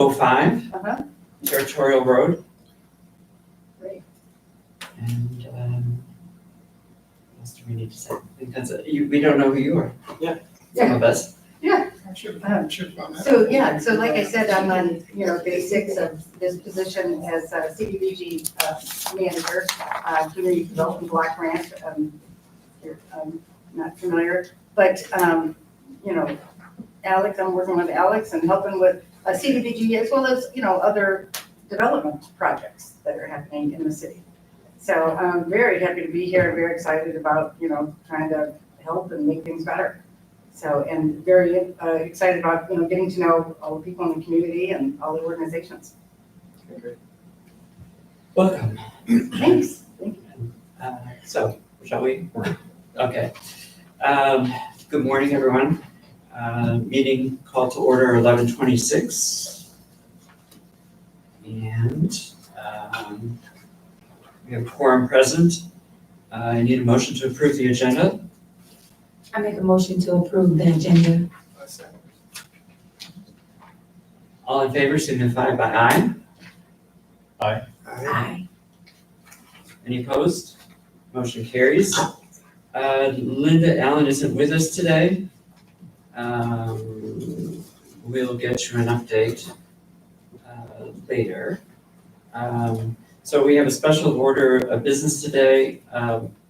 05, Uh-huh. Territorial Road. Great. And what else do we need to say? Because we don't know who you are. Some of us. So, so like I said, I'm on, day 6 of this position as a CDBG manager, community development block grant. I'm not familiar, but, Alex, I'm working with Alex and helping with CDBG as well as, other development projects that are happening in the city. So I'm very happy to be here, very excited about, trying to help and make things better. So, and very excited about, getting to know all the people in the community and all the organizations. Welcome. Thanks. Thank you. So, shall we? Okay. Good morning, everyone. Meeting called to order 11:26. And we have quorum present. I need a motion to approve the agenda. I make a motion to approve the agenda. All in favor signify by aye. Aye. Any opposed? Motion carries. Linda Allen isn't with us today. We'll get you an update later. So we have a special order of business today.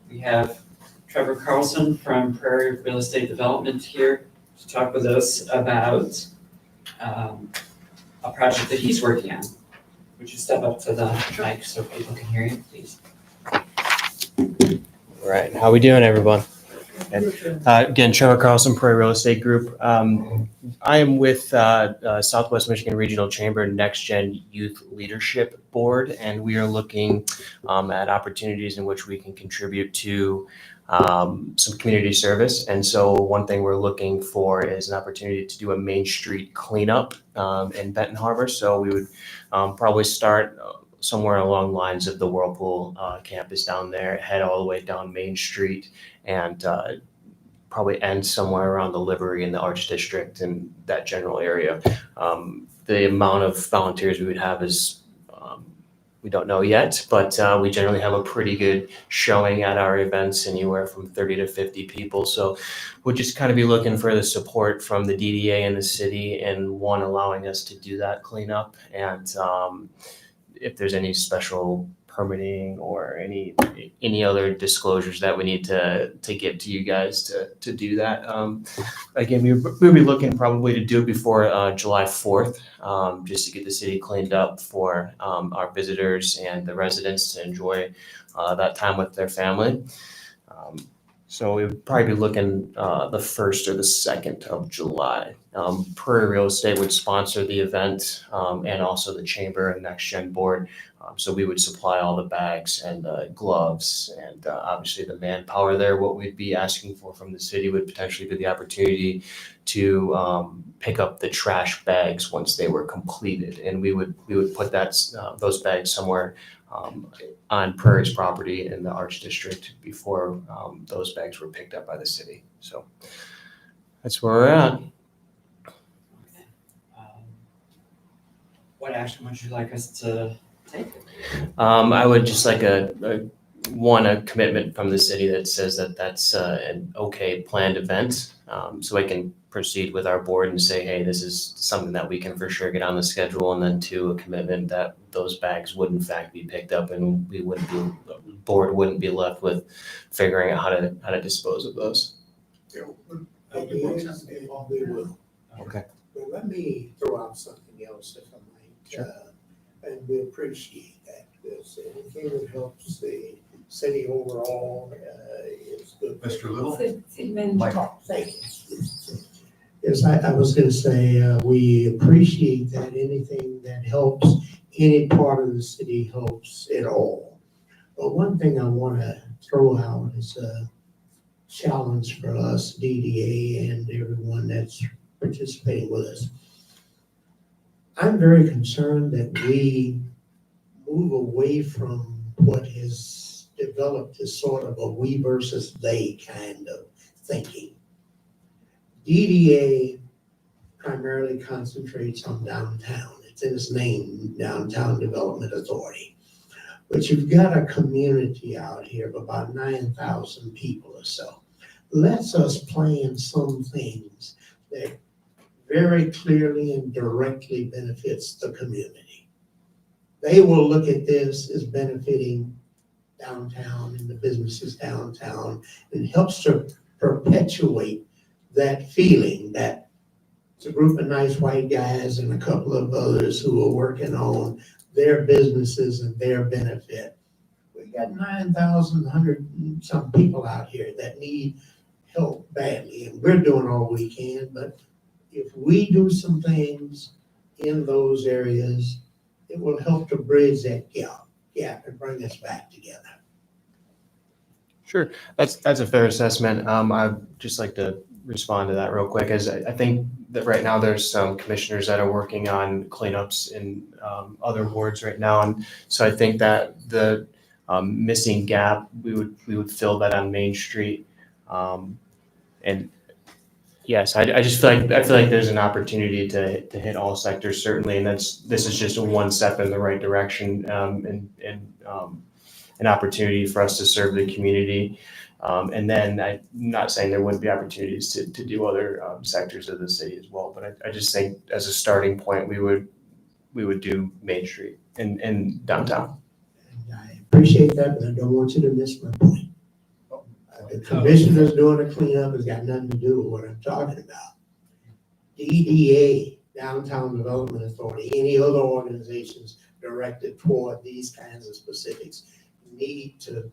We have Trevor Carlson from Prairie Real Estate Development here to talk with us about a project that he's working on. Would you step up to the mic so people can hear you, please? All right, how we doing, everyone? Again, Trevor Carlson, Prairie Real Estate Group. I am with Southwest Michigan Regional Chamber Next Gen Youth Leadership Board, and we are looking at opportunities in which we can contribute to some community service. And so one thing we're looking for is an opportunity to do a Main Street cleanup in Benton Harbor. So we would probably start somewhere along lines of the Whirlpool campus down there, head all the way down Main Street, and probably end somewhere around the Livery in the Arts District and that general area. The amount of volunteers we would have is we don't know yet, but we generally have a pretty good showing at our events, anywhere from 30 to 50 people. So we'll just kind of be looking for the support from the DDA and the city, and one, allowing us to do that cleanup, and if there's any special permitting or any other disclosures that we need to get to you guys to do that. Again, we'll be looking probably to do it before July 4th, just to get the city cleaned up for our visitors and the residents to enjoy that time with their family. So we would probably be looking the 1st or the 2nd of July. Prairie Real Estate would sponsor the event, and also the Chamber and Next Gen Board. So we would supply all the bags and gloves, and obviously the manpower there. What we'd be asking for from the city would potentially be the opportunity to pick up the trash bags once they were completed, and we would put those bags somewhere on Prairie's property in the Arts District before those bags were picked up by the city. So that's where we're at. What action would you like us to take? I would just like a commitment from the city that says that that's an okay planned event, so I can proceed with our board and say, hey, this is something that we can for sure get on the schedule, and then 2, a commitment that those bags would in fact be picked up, and the board wouldn't be left with figuring out how to dispose of those. They will. Okay. But let me throw out something else if I might. Sure. And we appreciate that, because anything that helps the city overall is good. Mr. Little? City manager. Thank you. Yes, I was going to say, we appreciate that. Anything that helps any part of the city helps it all. But one thing I want to throw out is a challenge for us, DDA, and everyone that's participating with us. I'm very concerned that we move away from what has developed as sort of a we versus they kind of thinking. DDA primarily concentrates on downtown. It's it's in its name, Downtown Development Authority. But you've got a community out here of about 9,000 people or so. Let's us plan some things that very clearly and directly benefits the community. They will look at this as benefiting downtown and the businesses downtown, and helps to perpetuate that feeling that it's a group of nice white guys and a couple of others who are working on their businesses and their benefit. We got 9,100 some people out here that need help badly, and we're doing all we can, but if we do some things in those areas, it will help to bridge that gap and bring us back together. Sure, that's a fair assessment. I'd just like to respond to that real quick, as I think that right now there's some commissioners that are working on cleanups in other wards right now, and so I think that the missing gap, we would fill that on Main Street, and yes, I just feel like there's an opportunity to hit all sectors certainly, and this is just a one step in the right direction, and an opportunity for us to serve the community. And then I'm not saying there wouldn't be opportunities to do other sectors of the city as well, but I just think as a starting point, we would do Main Street and downtown. And I appreciate that, but I don't want you to miss my point. The commissioners doing the cleanup has got nothing to do with what I'm talking about. DDA, Downtown Development Authority, any other organizations directed toward these kinds of specifics need to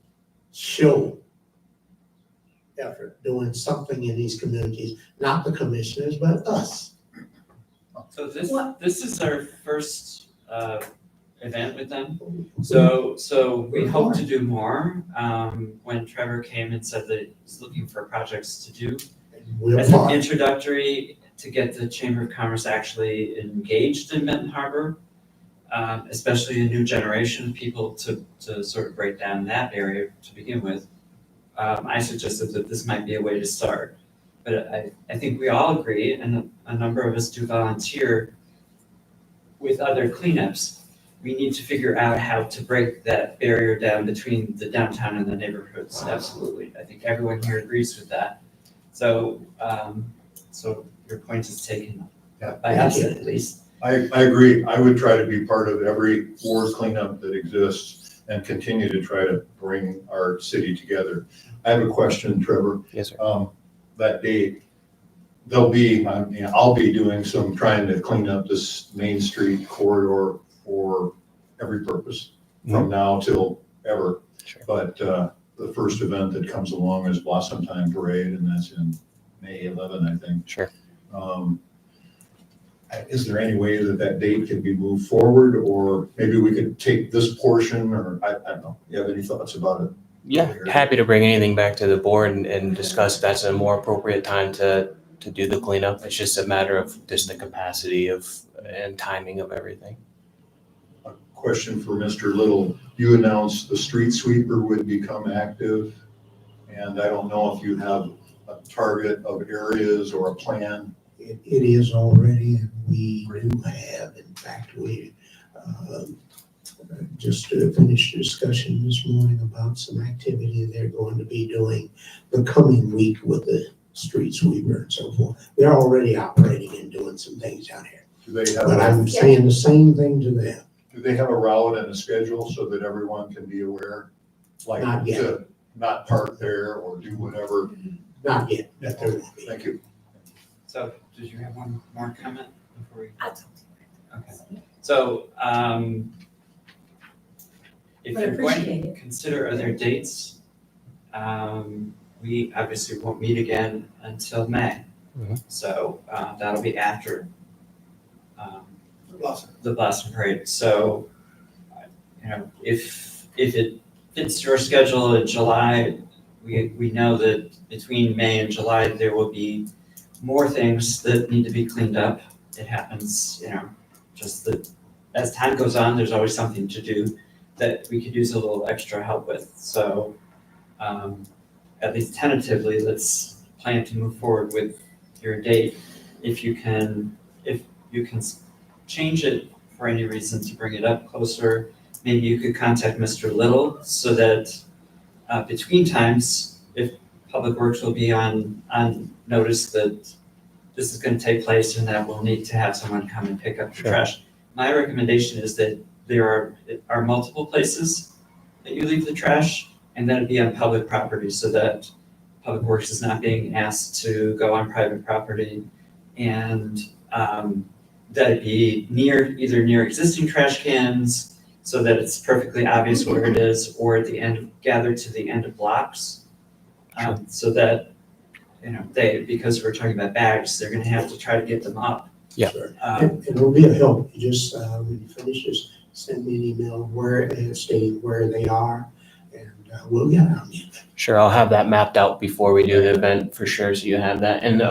show effort doing something in these communities, not the commissioners, but us. So this is our first event with them. So we hope to do more. When Trevor came and said that he's looking for projects to do We're as an part. introductory to get the Chamber of Commerce actually engaged in Benton Harbor, especially a new generation of people to sort of break down that area to begin with. I suggested that this might be a way to start, but I think we all agree, and a number of us do volunteer with other cleanups. We need to figure out how to break that barrier down between the downtown and the neighborhoods. Absolutely, I think everyone here agrees with that. So, so your point is taken by us at least. I agree. I would try to be part of every ward cleanup that exists and continue to try to bring our city together. I have a question, Trevor. Yes, sir. That date, I'll be doing some, trying to clean up this Main Street corridor for every purpose from now till ever. Sure. But the first event that comes along is Blossom Time Parade, and that's in May 11, I think. Sure. Is there any way that date can be moved forward, or maybe we could take this portion, or I don't know. You have any thoughts about it? Yeah, happy to bring anything back to the board and discuss if that's a more appropriate time to do the cleanup. It's just a matter of just the capacity and timing of everything. A question for Mr. Little. You announced the street sweeper would become active, and I don't know if you have a target of areas or a plan. It is already, and we do have, in fact, we just finished a discussion this morning about some activity they're going to be doing the coming week with the street sweeper and so forth. They're already operating and doing some things down here. Do they have But I'm saying the same thing to them. Do they have a route and a schedule so that everyone can be aware? Like Not yet. to not park there or do whatever? Not yet, but there will be. Thank you. So, did you have one more comment before we? I'll talk to Okay. So, if But you're going appreciate to it. consider other dates, we obviously won't meet again until May. Mhm. So, that'll be after the Blossom Parade. So, if it fits your schedule in July, we know that between May and July, there will be more things that need to be cleaned up. It happens, just that as time goes on, there's always something to do that we could use a little extra help with. So at least tentatively, let's plan to move forward with your date. If you can change it for any reason to bring it up closer, maybe you could contact Mr. Little so that between times, if Public Works will be on notice that this is gonna take place and that we'll need to have someone come and pick up the Sure. trash. My recommendation is that there are multiple places that you leave the trash, and that it be on public property so that Public Works is not being asked to go on private property, and that it be either near existing trash cans so that it's perfectly obvious where it is, or at the end, gathered to the end of blocks. So that, because we're talking about bags, they're gonna have to try to get them up. Yeah. It'll be a help. You just, when you finish, just send me an email stating where they are, and we'll get them. Sure, I'll have that mapped out before we do the event for sure, so you have that. And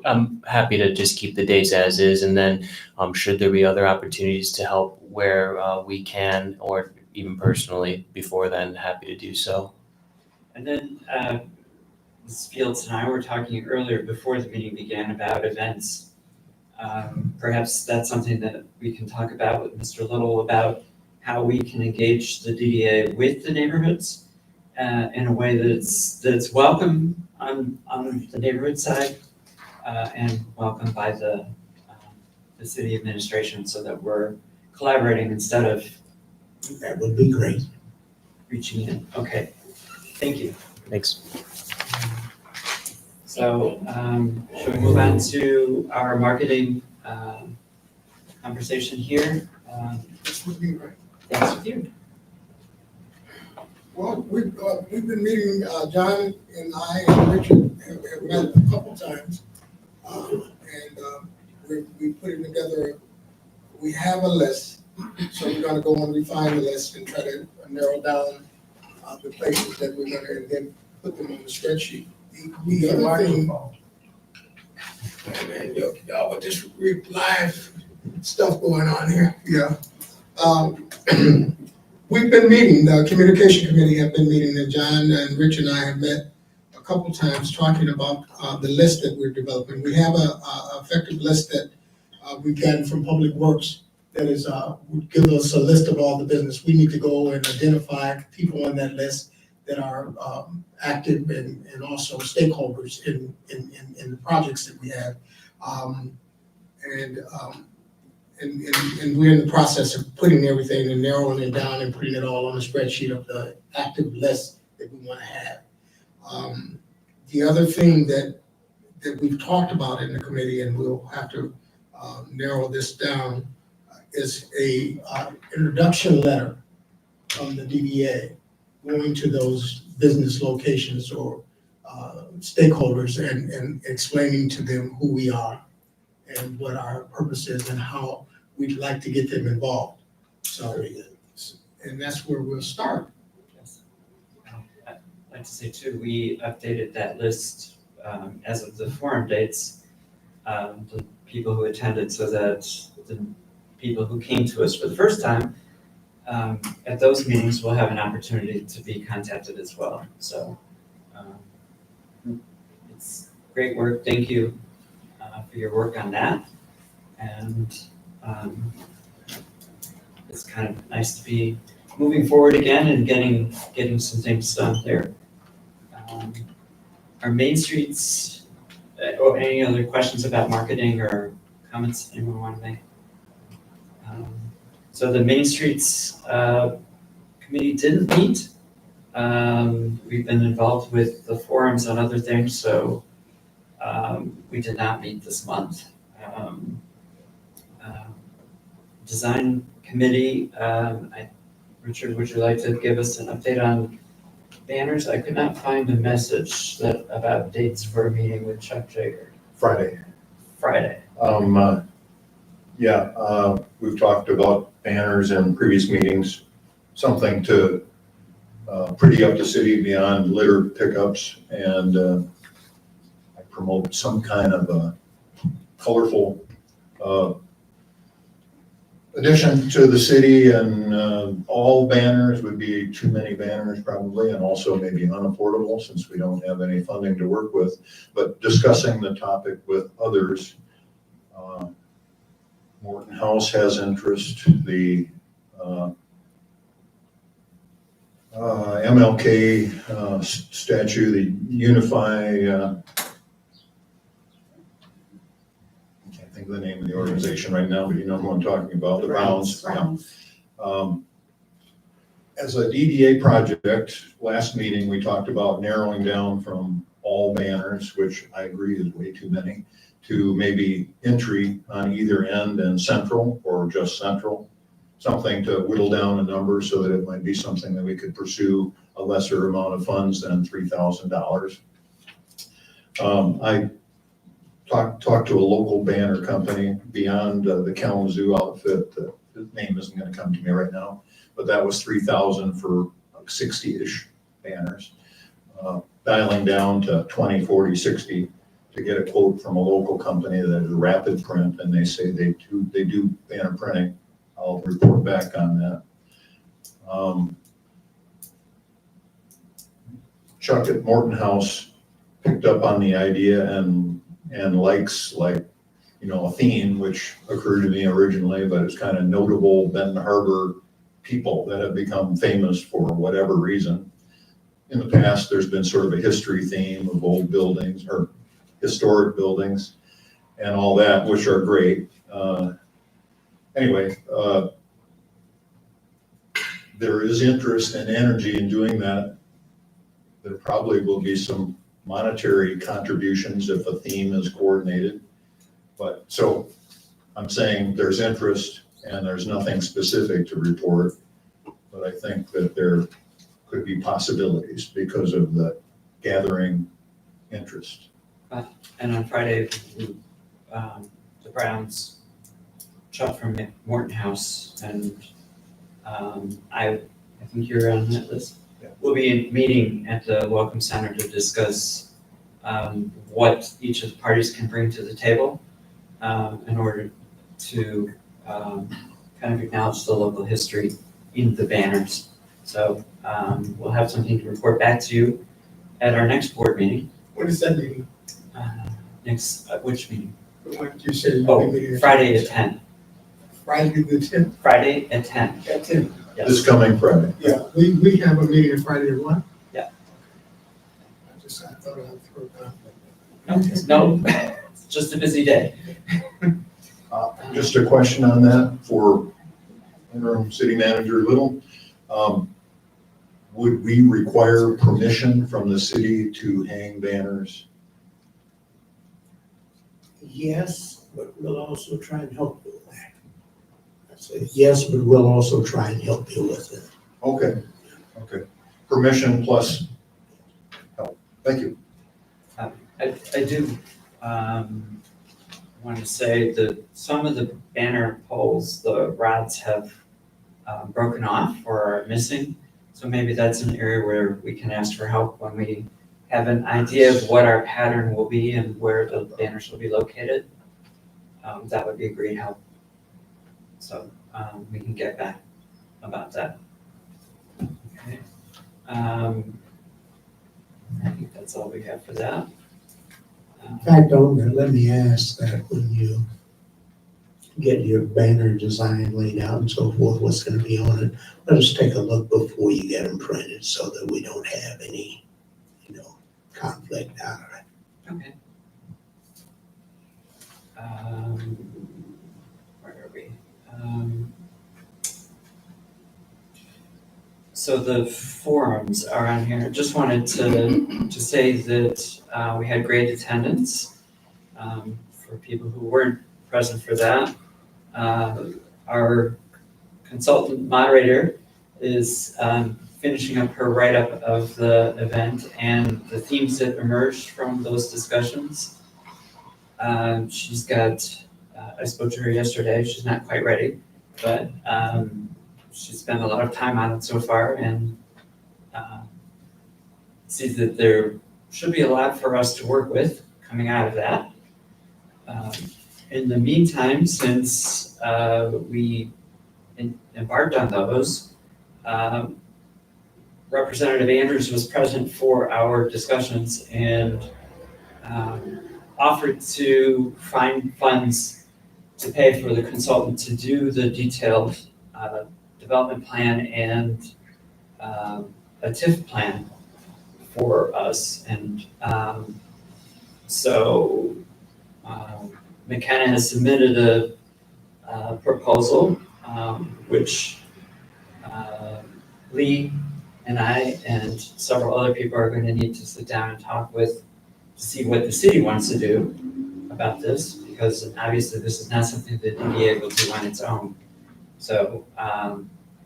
I'm happy to just keep the dates as is, and then should there be other opportunities to help where we can, or even personally before then, happy to do so. And then, Ms. Fields and I were talking earlier before the meeting began about events. Perhaps that's something that we can talk about with Mr. Little about how we can engage the DDA with the neighborhoods in a way that's welcome on the neighborhood side and welcome by the city administration, so that we're collaborating instead of That would be great. reaching in. Okay, thank you. Thanks. So, should we move on to our marketing conversation here? This would be right. Thanks with you. Well, we've been meeting, John and I and Richard have met a couple times. We putting together, we have a list, so we're gonna go and refine the list and try to narrow down the places that we're gonna, and then put them on the spreadsheet. The other thing, man, y'all with this live stuff going on here, yeah. We've been meeting, the communication committee have been meeting, and John and Rich and I have met a couple times talking about the list that we're developing. We have a effective list that we've gotten from Public Works that is, would give us a list of all the business. We need to go and identify people on that list that are active and also stakeholders in the projects that we have. And we're in the process of putting everything and narrowing it down and putting it all on a spreadsheet of the active list that we want to have. The other thing that we've talked about in the committee, and we'll have to narrow this down, is a introduction letter from the DDA going to those business locations or stakeholders and explaining to them who we are and what our purpose is and how we'd like to get them involved. So, and that's where we'll start. Yes. I'd like to say too, we updated that list as of the forum dates, the people who attended, so that the people who came to us for the first time at those meetings will have an opportunity to be contacted as well. So it's great work. Thank you for your work on that. And it's kind of nice to be moving forward again and getting some things done there. Our main streets, or any other questions about marketing or comments anyone want to make? So the Main Streets Committee didn't meet. We've been involved with the forums on other things, so we did not meet this month. Design Committee, Richard, would you like to give us an update on banners? I could not find a message about dates for a meeting with Chuck Jager. Friday. We've talked about banners in previous meetings, something to pretty up the city beyond litter pickups, and I promote some kind of a colorful addition to the city, and all banners would be too many banners probably, and also maybe unaffordable since we don't have any funding to work with, but discussing the topic with others Morton House has interest, the MLK statue, the Unify, I can't think of the name of the organization right now, but you know who I'm talking about, the Browns. Yeah. As a DDA project, last meeting, we talked about narrowing down from all banners, which I agree is way too many, to maybe entry on either end and central, or just central. Something to whittle down the number so that it might be something that we could pursue a lesser amount of funds than $3,000. I talked to a local banner company beyond the Kalamazoo outfit. The name isn't going to come to me right now, but that was $3,000 for 60-ish banners. Dialing down to 20, 40, 60 to get a quote from a local company that is Rapid Print, and they say they do banner printing. I'll report back on that. Chuck at Morton House picked up on the idea and likes, like, you know, a theme which occurred to me originally, but it's kind of notable Benton Harbor people that have become famous for whatever reason. In the past, there's been sort of a history theme of old buildings or historic buildings and all that, which are great. Anyway, there is interest and energy in doing that. There probably will be some monetary contributions if a theme is coordinated. But so I'm saying there's interest and there's nothing specific to report, but I think that there could be possibilities because of the gathering interest. And on Friday, the Browns, Chuck from Morton House, and I think you're on that list. Yeah. We'll be meeting at the Welcome Center to discuss what each of the parties can bring to the table in order to kind of acknowledge the local history in the banners. So we'll have something to report back to you at our next board meeting. What is that meeting? Which meeting? The one you said you'll be meeting? Friday at 10. Friday the 10th? Friday at 10. At 10. Yes. This coming Friday. Yeah, we have a meeting on Friday at 1? Yeah. I thought I'd throw it down. No, it's just a busy day. Just a question on that for interim city manager Little. Would we require permission from the city to hang banners? Yes, but we'll also try and help you with that. I say yes, but we'll also try and help you with it. Okay, okay. Permission plus help. Thank you. I do want to say that some of the banner poles, the rods have broken off or are missing. So maybe that's an area where we can ask for help when we have an idea of what our pattern will be and where the banners will be located. That would be a great help. So we can get back about that. Okay. I think that's all we have for that. In fact, on that, let me ask that when you get your banner design laid out and so forth, what's going to be on it, let us take a look before you get them printed so that we don't have any, conflict out of it. Okay. Where are we? So the forums are on here. Just wanted to say that we had great attendance for people who weren't present for that. Our consultant moderator is finishing up her write-up of the event and the themes that emerged from those discussions. She's got, I spoke to her yesterday, she's not quite ready, but she's spent a lot of time on it so far and sees that there should be a lot for us to work with coming out of that. In the meantime, since we embarked on those, Representative Andrews was present for our discussions and offered to find funds to pay for the consultant to do the detailed development plan and a TIF plan for us. And so McKenna has submitted a proposal, which Lee and I and several other people are going to need to sit down and talk with to see what the city wants to do about this, because obviously this is not something that DDA will do on its own. So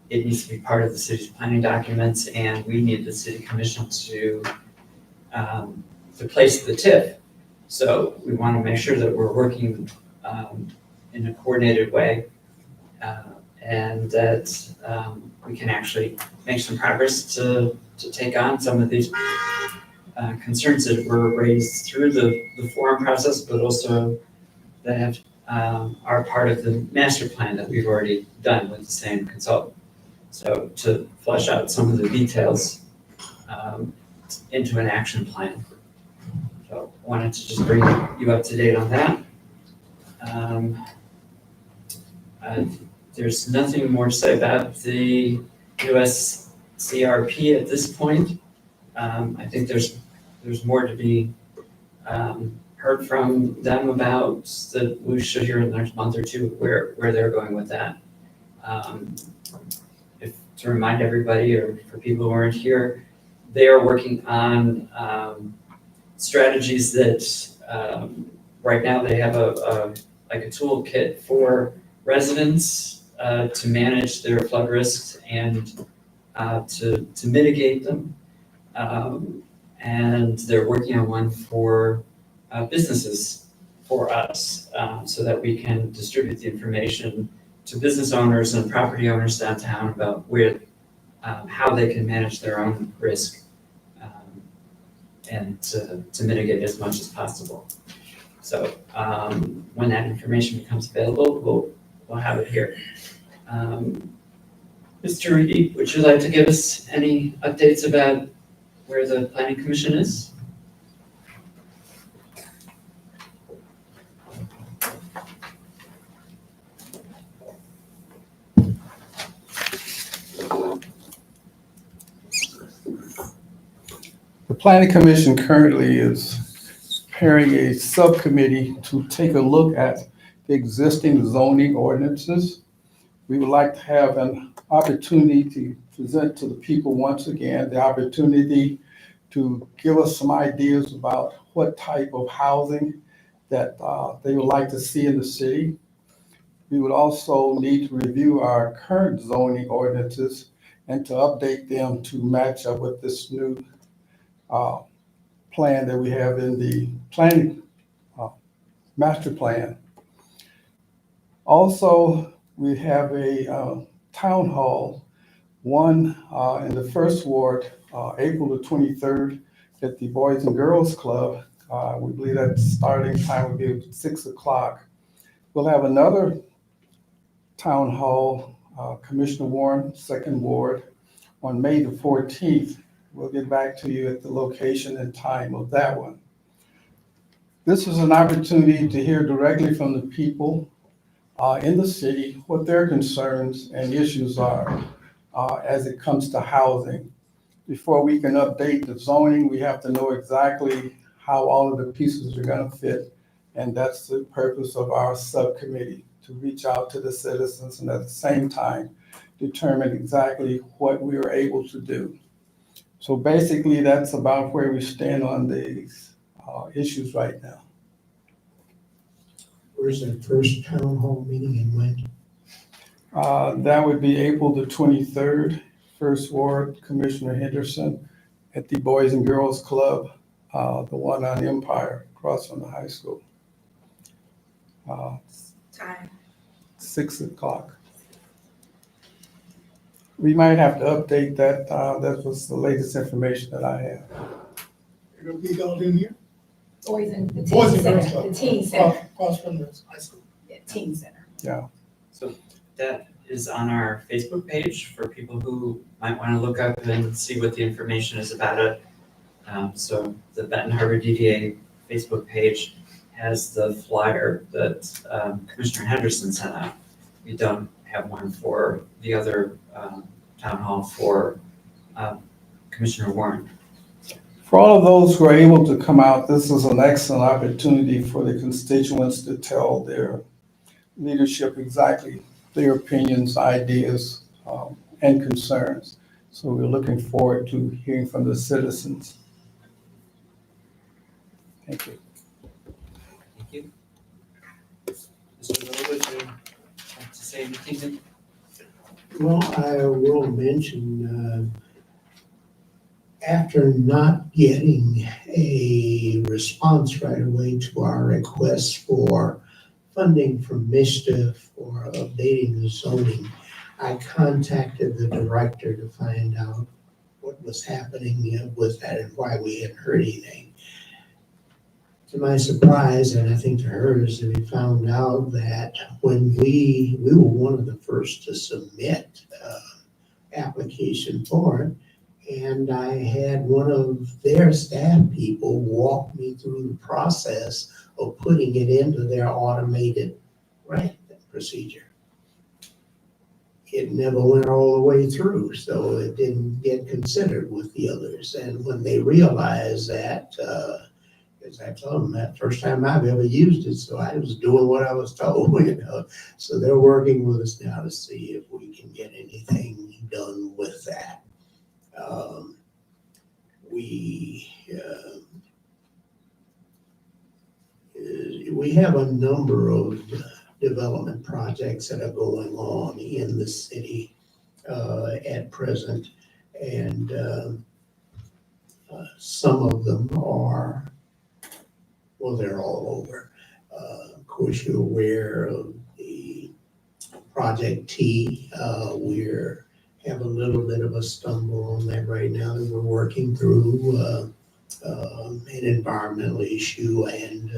it needs to be part of the city's planning documents, and we need the city commission to place the TIF. So we want to make sure that we're working in a coordinated way, and that we can actually make some progress to take on some of these concerns that were raised through the forum process, but also that are part of the master plan that we've already done with the same consultant. So to flesh out some of the details into an action plan. So I wanted to just bring you up to date on that. There's nothing more to say about the US CRP at this point. I think there's more to be heard from them about, that we should hear in the next month or two where they're going with that. To remind everybody, or for people who aren't here, they are working on strategies that right now they have a toolkit for residents to manage their flood risks and to mitigate them. And they're working on one for businesses for us, so that we can distribute the information to business owners and property owners downtown about where, how they can manage their own risk, and to mitigate as much as possible. So when that information becomes available, we'll have it here. Mr. Reedy, would you like to give us any updates about where the Planning Commission is? The Planning Commission currently is preparing a subcommittee to take a look at the existing zoning ordinances. We would like to have an opportunity to present to the people once again the opportunity to give us some ideas about what type of housing that they would like to see in the city. We would also need to review our current zoning ordinances and to update them to match up with this new plan that we have in the planning master plan. Also, we have a town hall, one in the first ward, April the 23rd at the Boys and Girls Club. We believe that starting time will be 6 o'clock. We'll have another town hall, Commissioner Warren, second ward, on May the 14th. We'll get back to you at the location and time of that one. This is an opportunity to hear directly from the people in the city what their concerns and issues are as it comes to housing. Before we can update the zoning, we have to know exactly how all of the pieces are going to fit. And that's the purpose of our subcommittee, to reach out to the citizens and at the same time determine exactly what we are able to do. So basically, that's about where we stand on these issues right now. Where's that first town hall meeting and when? That would be April the 23rd, First Ward, Commissioner Henderson at the Boys and Girls Club, the one on Empire across from the high school. Time. 6 o'clock. We might have to update that. That was the latest information that I have. It'll be held in here. Boys and the Boys teen and Girls center, Club. the teen center, Across from the high school. yeah, teen center. Yeah. So that is on our Facebook page for people who might want to look up and see what the information is about it. So the Benton Harbor DDA Facebook page has the flyer that Commissioner Henderson sent out. We don't have one for the other town hall for Commissioner Warren. For all of those who are able to come out, this is an excellent opportunity for the constituents to tell their leadership exactly their opinions, ideas, and concerns. So we're looking forward to hearing from the citizens. Thank you. Thank you. Mr. Little, would you like to say anything? Well, I will mention, after not getting a response right away to our request for funding from MISTA for updating the zoning, I contacted the director to find out what was happening with that and why we hadn't heard anything. To my surprise, and I think to hers, we found out that when we were one of the first to submit application for it, and I had one of their staff people walk me through the process of putting it into their automated grant procedure. It never went all the way through, so it didn't get considered with the others. And when they realized that, as I told them, that first time I've ever used it, so I was doing what I was told, you know. So they're working with us now to see if we can get anything done with that. We have a number of development projects that are going on in the city at present, and some of them are, well, they're all over. Of course, you're aware of the Project T. We're have a little bit of a stumble on that right now that we're working through, an environmental issue and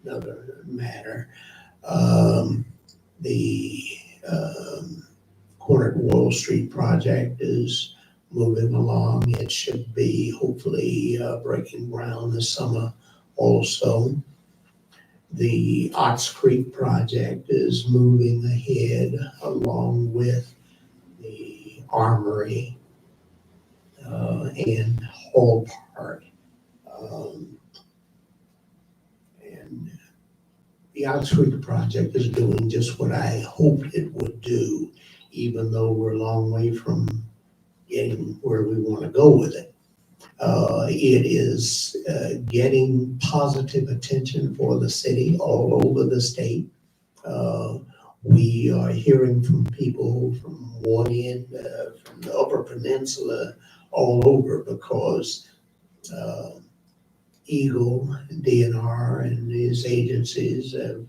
another matter. The Corner Wall Street project is moving along. It should be hopefully breaking ground this summer also. The Ox Creek project is moving ahead along with the Armory and Hall Park. And the Ox Creek project is doing just what I hoped it would do, even though we're a long way from getting where we want to go with it. It is getting positive attention for the city all over the state. We are hearing from people from one end, from the Upper Peninsula, all over, because Eagle, DNR, and these agencies have,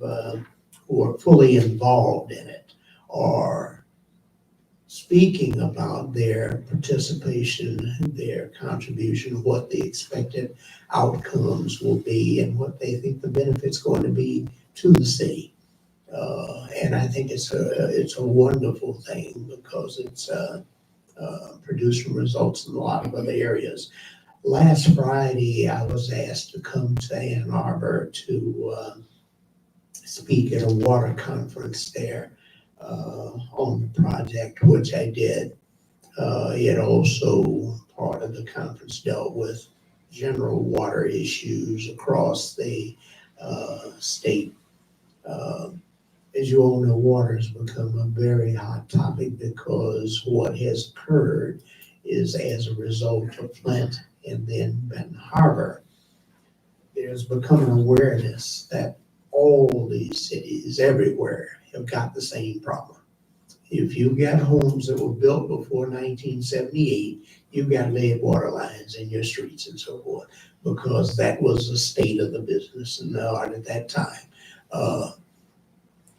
who are fully involved in it are speaking about their participation, their contribution, what the expected outcomes will be, and what they think the benefit's going to be to the city. And I think it's a wonderful thing, because it's producing results in a lot of other areas. Last Friday, I was asked to come to Ann Arbor to speak at a water conference there on the project, which I did. It also, part of the conference dealt with general water issues across the state. As you all know, water has become a very hot topic, because what has occurred is, as a result of Flint and then Benton Harbor, there's become an awareness that all these cities everywhere have got the same problem. If you've got homes that were built before 1978, you've got lead water lines in your streets and so forth, because that was the state of the business and the art at that time.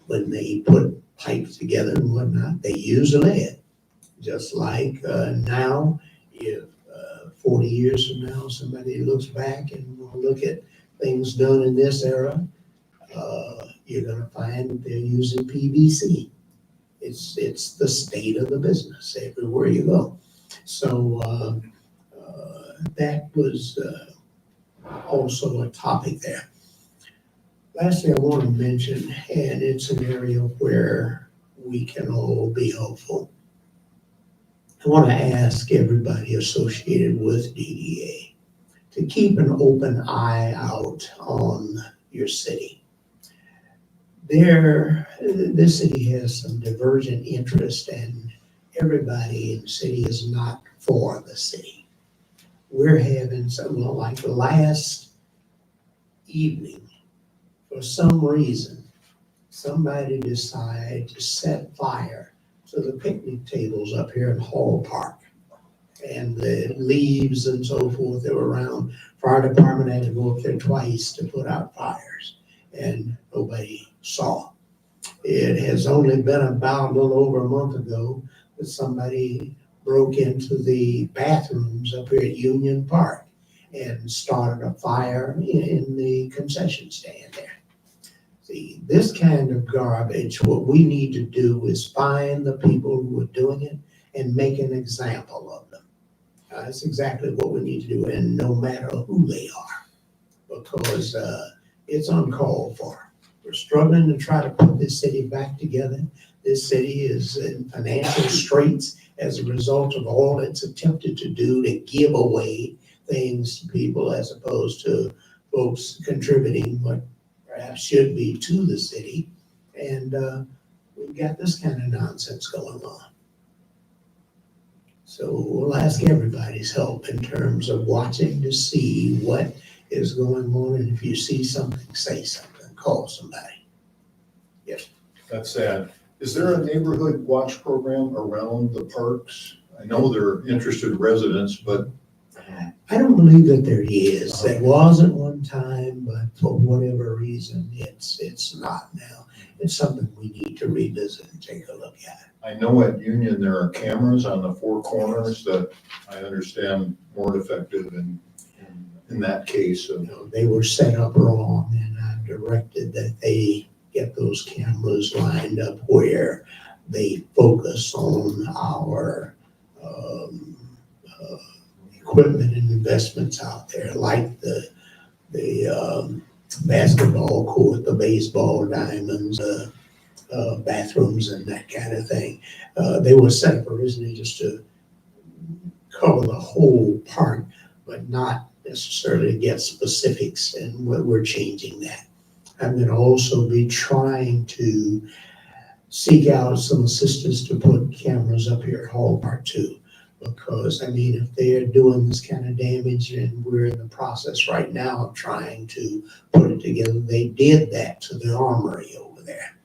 When they put pipes together and whatnot, they used lead. Just like now, if 40 years from now, somebody looks back and will look at things done in this era, you're gonna find that they're using PVC. It's the state of the business everywhere you go. So that was also a topic there. Lastly, I want to mention, and it's an area where we can all be helpful. I want to ask everybody associated with DDA to keep an open eye out on your city. This city has some divergent interest, and everybody in the city is not for the city. We're having something like last evening, for some reason, somebody decided to set fire to the picnic tables up here in Hall Park. And the leaves and so forth that were around, fire department had to go up there twice to put out fires, and nobody saw. It has only been about a little over a month ago that somebody broke into the bathrooms up here at Union Park and started a fire in the concession stand there. See, this kind of garbage, what we need to do is find the people who are doing it and make an example of them. That's exactly what we need to do, and no matter who they are, because it's uncalled for. We're struggling to try to put this city back together. This city is in financial straits as a result of all it's attempted to do to give away things to people as opposed to folks contributing what perhaps should be to the city. And we've got this kind of nonsense going on. So we'll ask everybody's help in terms of watching to see what is going on. And if you see something, say something, call somebody. Yes. That's sad. Is there a neighborhood watch program around the parks? I know they're interested residents, but I don't believe that there is. There was at one time, but for whatever reason, it's not now. It's something we need to revisit and take a look at. I know at Union, there are cameras on the four corners that I understand weren't effective in that case. You know, they were set up wrong, and I've directed that they get those cameras lined up where they focus on our equipment and investments out there, like the basketball court, the baseball diamonds, bathrooms and that kind of thing. They were set up originally just to cover the whole park, but not necessarily to get specifics, and we're changing that. I'm going to also be trying to seek out some assistance to put cameras up here at Hall Park too. Because, I mean, if they're doing this kind of damage, and we're in the process right now of trying to put it together, they did that to the armory over there.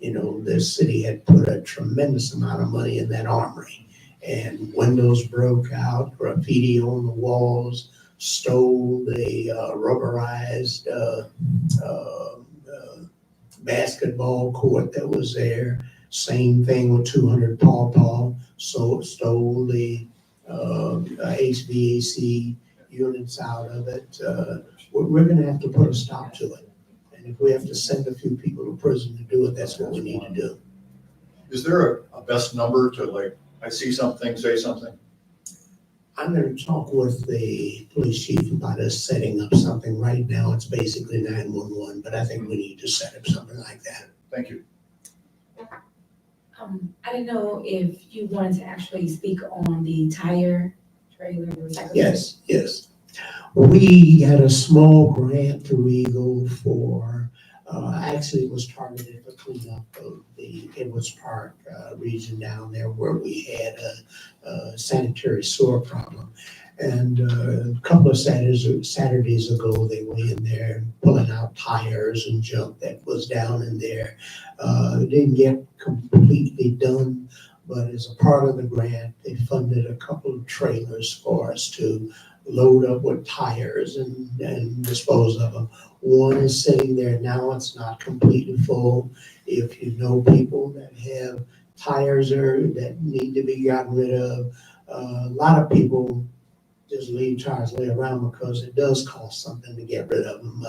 You know, the city had put a tremendous amount of money in that armory, and windows broke out, graffiti on the walls, stole the rubberized basketball court that was there. Same thing with 200 Paw Paw. So stole the HVAC units out of it. We're going to have to put a stop to it. And if we have to send a few people to prison to do it, that's what we need to do. Is there a best number to, like, I see something, say something? I'm going to talk with the police chief about us setting up something. Right now, it's basically 911, but I think we need to set up something like that. Thank you. I didn't know if you wanted to actually speak on the tire trailer recycling. Yes. We had a small grant through Eagle for, actually it was targeted for cleanup of the Edwards Park region down there where we had a sanitary sewer problem. And a couple of Saturdays ago, they were in there pulling out tires and junk that was down in there. It didn't get completely done, but as a part of the grant, they funded a couple of trailers for us to load up with tires and dispose of them. One is sitting there now, it's not completely full. If you know people that have tires there that need to be gotten rid of, a lot of people just leave tires lay around because it does cost something to get rid of them.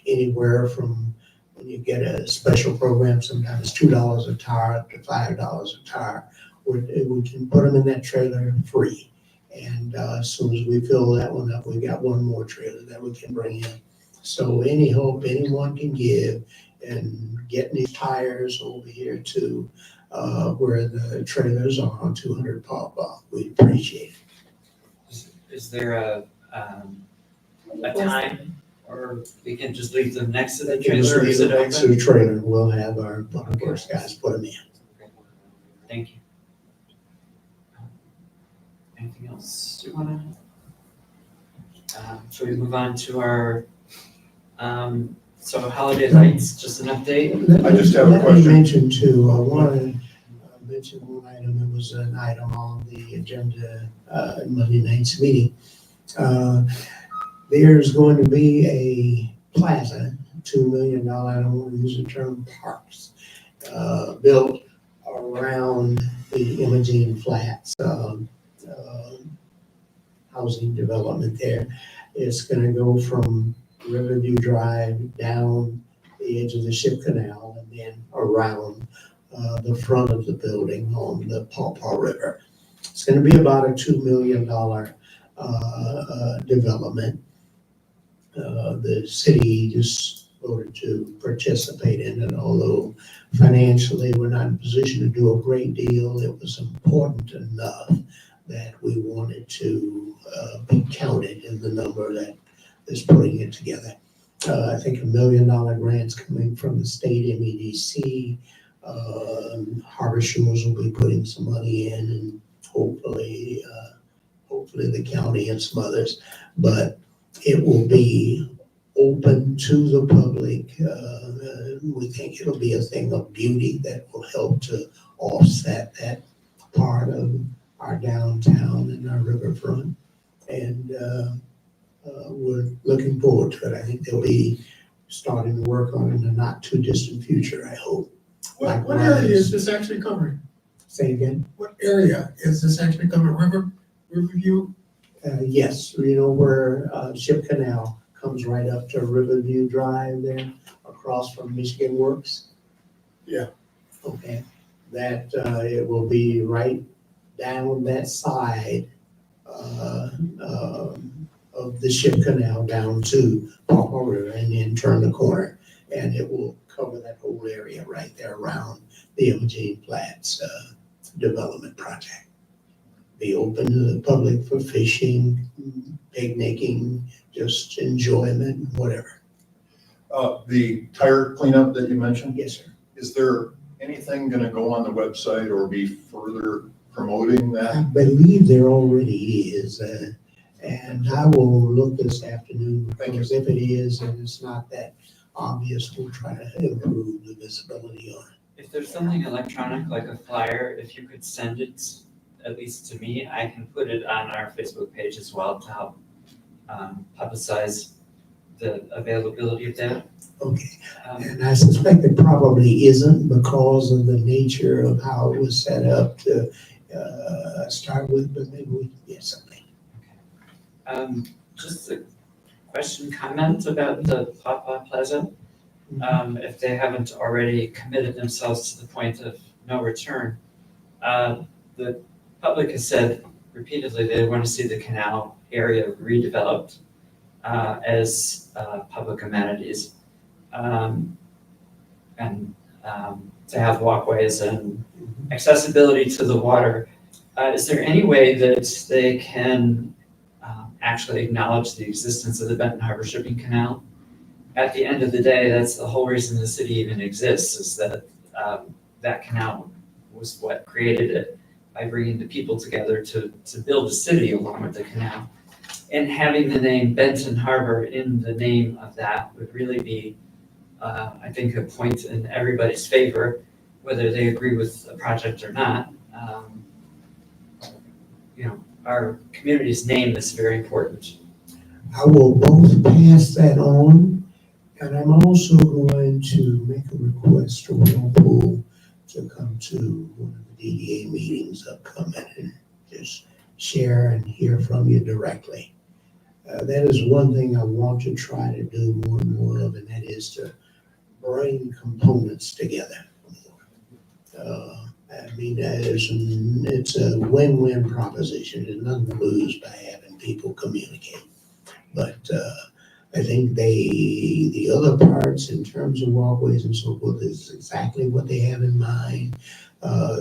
Anywhere from when you get a special program, sometimes $2 a tire up to $5 a tire. We can put them in that trailer free. And as soon as we fill that one up, we got one more trailer that we can bring in. So any help anyone can give and getting these tires over here to, where the trailers are on 200 Pawpaw, we appreciate it. Is there a time, or we can just leave them next to the trailer, or is it Next to open? the trailer, we'll have our public works guys put them in. Thank you. Anything else you wanna? Shall we move on to our, so holiday lights, just an update? I just have a Let me question. mention too, I want to mention one item, it was an item on the agenda, Monday night's meeting. There's going to be a plaza, $2 million, I don't want to use the term parks, built around the Imogene Flats, housing development there. It's gonna go from Riverview Drive down the edge of the Ship Canal and then around the front of the building on the Pawpaw River. It's gonna be about a $2 million development. The city just voted to participate in it, although financially we're not in a position to do a great deal. It was important enough that we wanted to be counted in the number that is putting it together. I think $1 million grants coming from the state MEDC. Harbor Shores will be putting some money in, and hopefully the county and some others. But it will be open to the public. We think it'll be a thing of beauty that will help to offset that part of our downtown and our riverfront. And we're looking forward to it. I think they'll be starting to work on it in the not too distant future, I hope. What area is this actually covering? Say again? What area is this actually covering? Riverview? Yes, you know where Ship Canal comes right up to Riverview Drive there, across from Michigan Works? Yeah. Okay, that, it will be right down that side of the Ship Canal down to Pawpaw River and then turn the corner. And it will cover that whole area right there around the Imogene Flats development project. Be open to the public for fishing, picnicking, just enjoyment, whatever. The tire cleanup that you mentioned, Yes, sir. is there anything gonna go on the website or be further promoting I that? believe there already is, and I will look this afternoon, Thank you. because if it is, and it's not that obvious, we'll try to improve the visibility on it. If there's something electronic, like a flyer, if you could send it, at least to me, I can put it on our Facebook page as well to help publicize the availability of that. Okay, Um, and I suspect it probably isn't because of the nature of how it was set up to start with, but maybe we can get something. Just a question, comment about the Pawpaw Plaza. If they haven't already committed themselves to the point of no return. The public has said repeatedly they want to see the canal area redeveloped as public amenities. And to have walkways and accessibility to the water. Is there any way that they can actually acknowledge the existence of the Benton Harbor Shipping Canal? At the end of the day, that's the whole reason the city even exists, is that that canal was what created it, by bringing the people together to build a city along with the canal. And having the name Benton Harbor in the name of that would really be, I think, a point in everybody's favor, whether they agree with the project or not. Our community's name is very important. I will both pass that on, and I'm also going to make a request to Whirlpool to come to one of the DDA meetings upcoming and just share and hear from you directly. That is one thing I want to try to do more and more of, and that is to bring components together. It's a win-win proposition. There's nothing to lose by having people communicate. But I think the other parts in terms of walkways and so forth is exactly what they have in mind.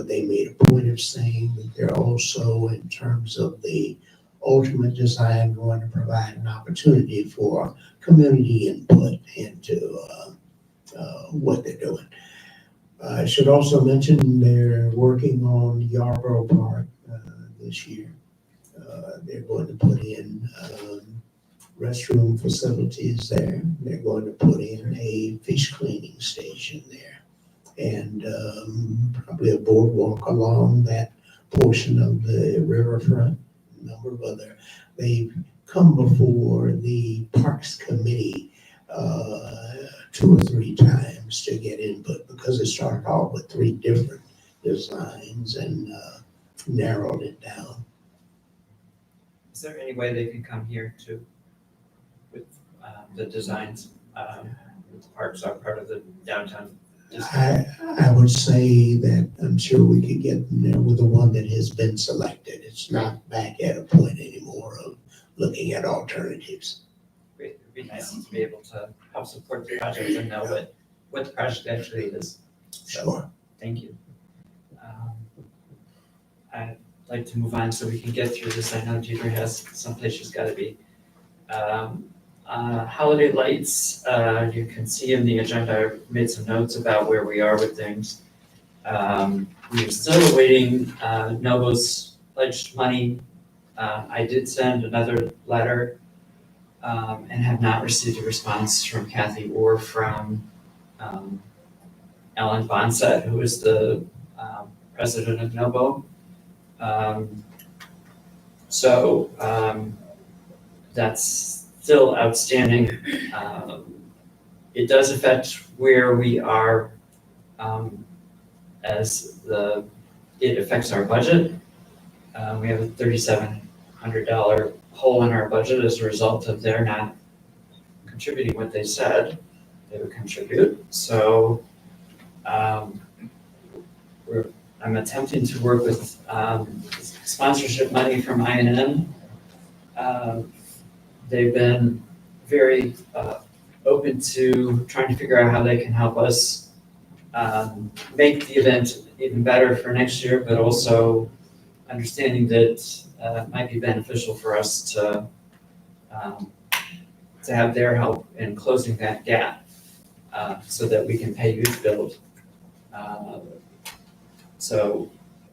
They made a point of saying that they're also, in terms of the ultimate design, going to provide an opportunity for community input into what they're doing. I should also mention they're working on Yarborough Park this year. They're going to put in restroom facilities there. They're going to put in a fish cleaning station there. And probably a boardwalk along that portion of the riverfront. A number of other. They've come before the Parks Committee 2 or 3 times to get input because it started off with 3 different designs and narrowed it down. Is there any way they can come here too with the designs? The parks are part of the downtown district. I would say that I'm sure we could get them there with the one that has been selected. It's not back at a point anymore of looking at alternatives. It'd be nice to be able to help support the project and know what the project actually is. So, Sure. thank you. I'd like to move on so we can get through this. I know Deidre has someplace she's gotta be. Holiday lights, you can see in the agenda, I made some notes about where we are with things. We're still awaiting Novo's pledged money. I did send another letter and have not received a response from Kathy or from Ellen Bonset, who is the president of Novo. So that's still outstanding. It does affect where we are as it affects our budget. We have a $3,700 hole in our budget as a result of their not contributing what they said they would contribute. So I'm attempting to work with sponsorship money from INN. They've been very open to trying to figure out how they can help us make the event even better for next year, but also understanding that it might be beneficial for us to have their help in closing that gap so that we can pay Youth Build. So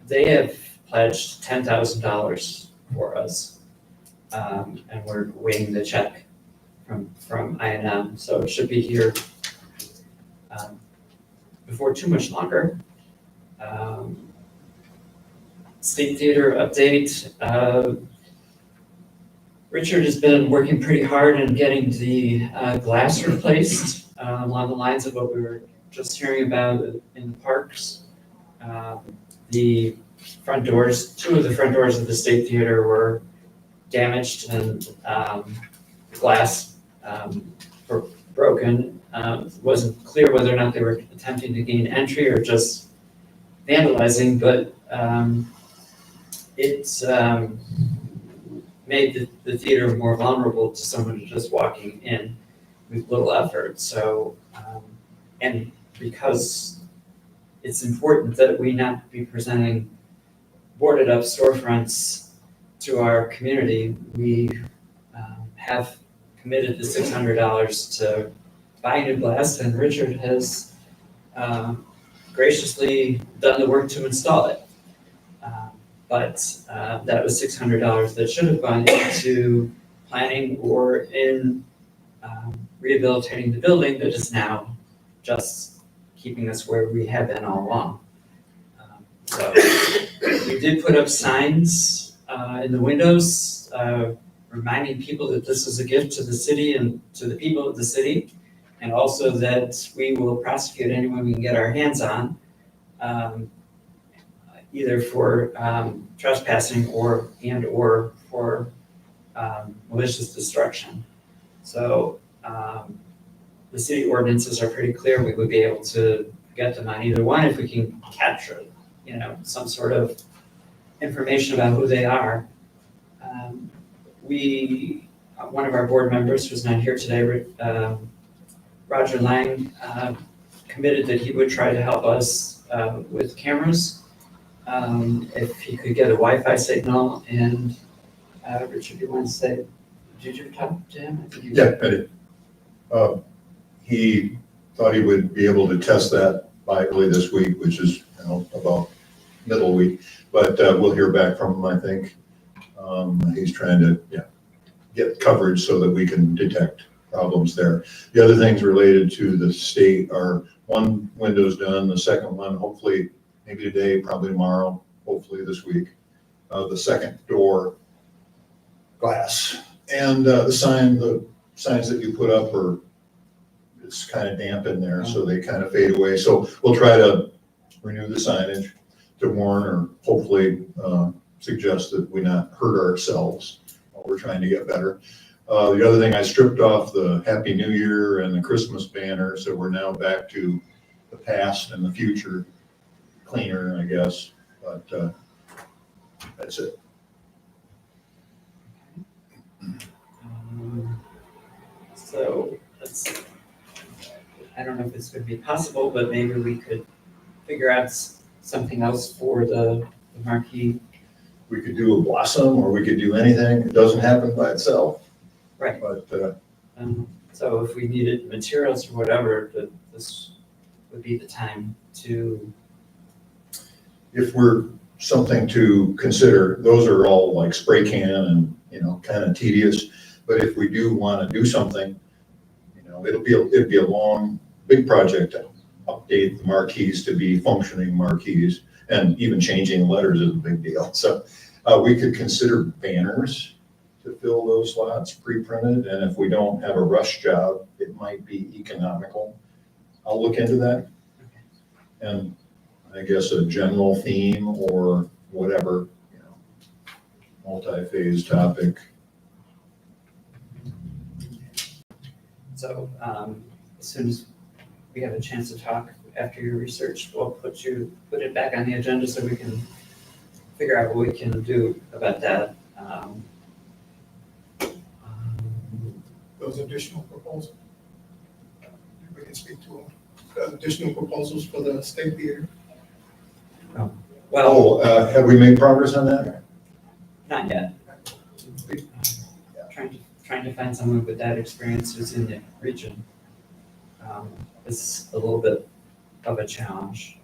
they have pledged $10,000 for us, and we're waiting the check from INM, so it should be here before too much longer. State Theater update. Richard has been working pretty hard on getting the glass replaced along the lines of what we were just hearing about in the parks. The front doors, 2 of the front doors of the State Theater were damaged and glass were broken. It wasn't clear whether or not they were attempting to gain entry or just vandalizing, but it's made the theater more vulnerable to someone just walking in with little effort. So, and because it's important that we not be presenting boarded up storefronts to our community, we have committed the $600 to buy new glass, and Richard has graciously done the work to install it. But that was $600 that should have gone into planning or in rehabilitating the building that is now just keeping us where we have been all along. So we did put up signs in the windows reminding people that this is a gift to the city and to the people of the city, and also that we will prosecute anyone we can get our hands on, either for trespassing or for malicious destruction. So the city ordinances are pretty clear. We would be able to get them on either one if we can capture, some sort of information about who they are. We one of our board members who's not here today, Roger Lang, committed that he would try to help us with cameras. If he could get a Wi-Fi signal, and Richard, you want to say, did you talk to him? I think you did. Yeah, I did. He thought he would be able to test that by early this week, which is, about middle week, but we'll hear back from him, I think. He's trying to, get coverage so that we can detect problems there. The other things related to the state are, one window's done, the second one, hopefully, maybe today, probably tomorrow, hopefully this week. The second door glass, and the signs that you put up are, it's kind of damp in there, so they kind of fade away. So we'll try to renew the signage to warn or hopefully suggest that we not hurt ourselves while we're trying to get better. The other thing, I stripped off the Happy New Year and the Christmas banner, so we're now back to the past and the future, cleaner, I guess, but that's it. So I don't know if it's going to be possible, but maybe we could figure out something else for the marquee. We could do a blossom, or we could do anything. It doesn't happen by itself. Right. But So if we needed materials or whatever, this would be the time to. if we're something to consider, those are all like spray can and, kind of tedious. But if we do want to do something, it'd be a long, big project to update the marquees to be functioning marquees, and even changing letters is a big deal. So we could consider banners to fill those slots, pre-printed, and if we don't have a rush job, it might be economical. I'll look into that. And I guess a general theme or whatever, multi-phase topic. So as soon as we have a chance to talk after your research, we'll put it back on the agenda so we can figure out what we can do about that. Those additional proposals. We can speak to them. Additional proposals for the state theater. Well, Have we made progress on that? not yet. Trying to find someone with that experience who's in the region is a little bit of a challenge.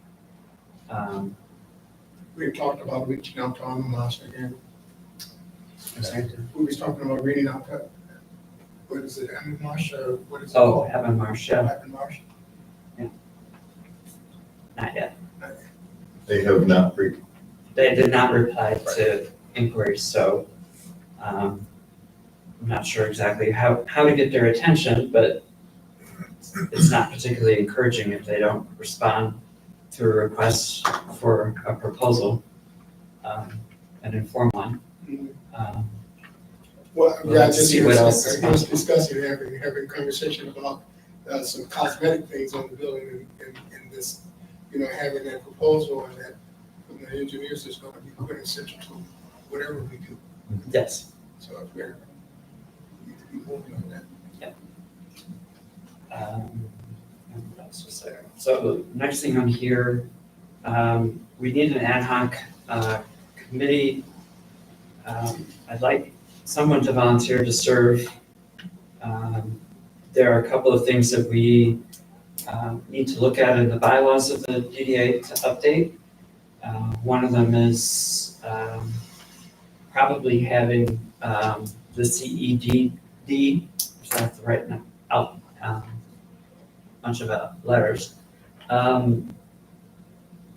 We talked about reaching out to Anamosh again. I'm sorry. We was talking about reading out to, what is it, Anamosh, or what is it? Oh, called? Evan Marshall, Anamosh? not yet. They have not They did not reply to inquiries, so I'm not sure exactly how to get their attention, but it's not particularly encouraging if they don't respond to a request for a proposal, an informed one. Well, We'll yeah, have to see what else is I was discussing, having conversation about some cosmetic things on the building and this, having that proposal and that from the engineers is going to be quite essential to whatever we do. Yes. So if we need to be moving on that. And what else was there? So next thing on here, we need an ad hoc committee. I'd like someone to volunteer to serve. There are a couple of things that we need to look at in the bylaws of the DDA to update. One of them is probably having the CEDD, is that the right name? Bunch of letters.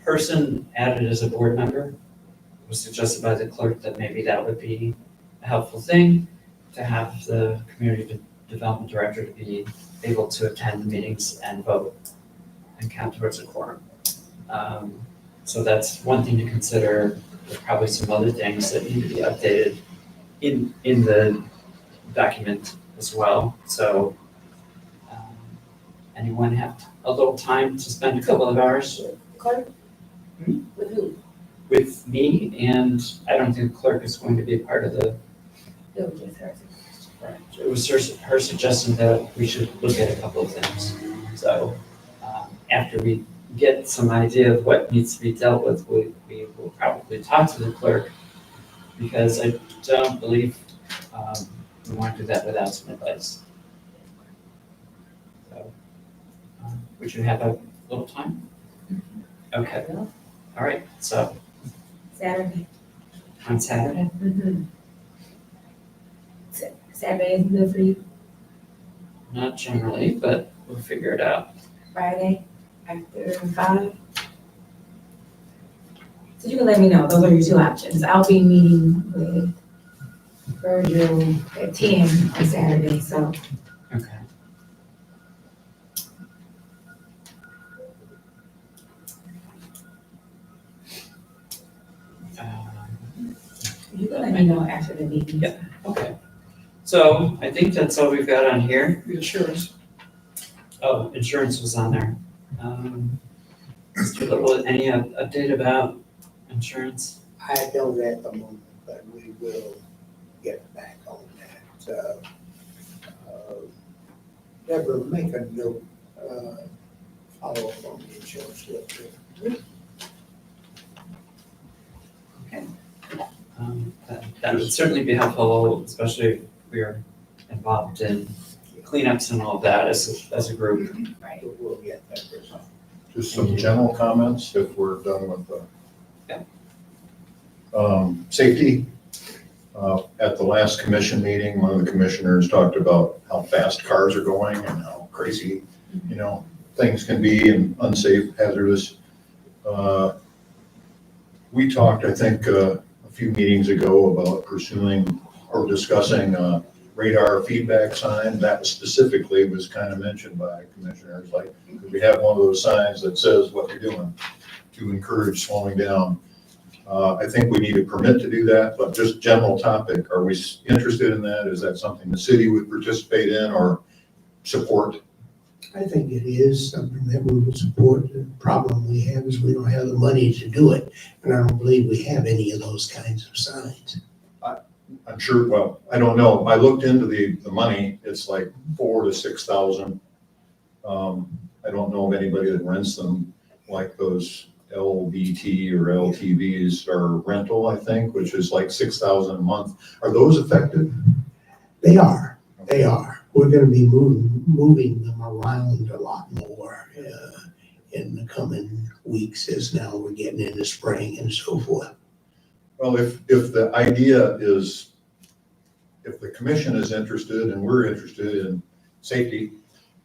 Person added as a board member. It was suggested by the clerk that maybe that would be a helpful thing to have the community development director to be able to attend the meetings and vote and count towards a quorum. So that's one thing to consider. There's probably some other things that need to be updated in the document as well. So anyone have a little time to spend a couple of hours Clerk? With who? with me? And I don't think the clerk is going to be a part of the, It was just her. Right. It was her suggestion that we should look at a couple of things. So after we get some idea of what needs to be dealt with, we will probably talk to the clerk, because I don't believe we want to do that without some advice. So, would you have a little time? Okay, all right, so Saturday. on Saturday, Mhm. Saturday is good for you. not generally, but we'll figure it out. Friday after 5. So you can let me know. Those are your two options. I'll be meeting with Virgil at 10 on Saturday, so. Okay. You can let me know after the meeting. Yeah. Okay, so I think that's all we've got on here. Reassurance. Oh, insurance was on there. Mr. Little, any update about insurance? I don't at the moment, but we will get back on that. Deborah, make a note, follow up on the insurance with That would certainly be helpful, especially if we are involved in cleanups and all of that as a group. Right. We'll get that resolved. Just some general comments if we're done with the safety. At the last commission meeting, one of the commissioners talked about how fast cars are going and how crazy, things can be and unsafe, hazardous. We talked, I think, a few meetings ago about pursuing or discussing radar feedback sign. That specifically was kind of mentioned by commissioners, like, we have one of those signs that says what you're doing to encourage slowing down. I think we need a permit to do that, but just general topic, are we interested in that? Is that something the city would participate in or support? I think it is something that we would support. The problem we have is we don't have the money to do it, and I don't believe we have any of those kinds of signs. I'm sure, well, I don't know. I looked into the money. It's like 4,000 to 6,000. I don't know of anybody that rents them, like those LVT or LTVs or rental, I think, which is like 6,000 a month. Are those effective? They are. We're gonna be moving them around a lot more in the coming weeks as now we're getting into spring and so forth. Well, if the idea is, if the commission is interested and we're interested in safety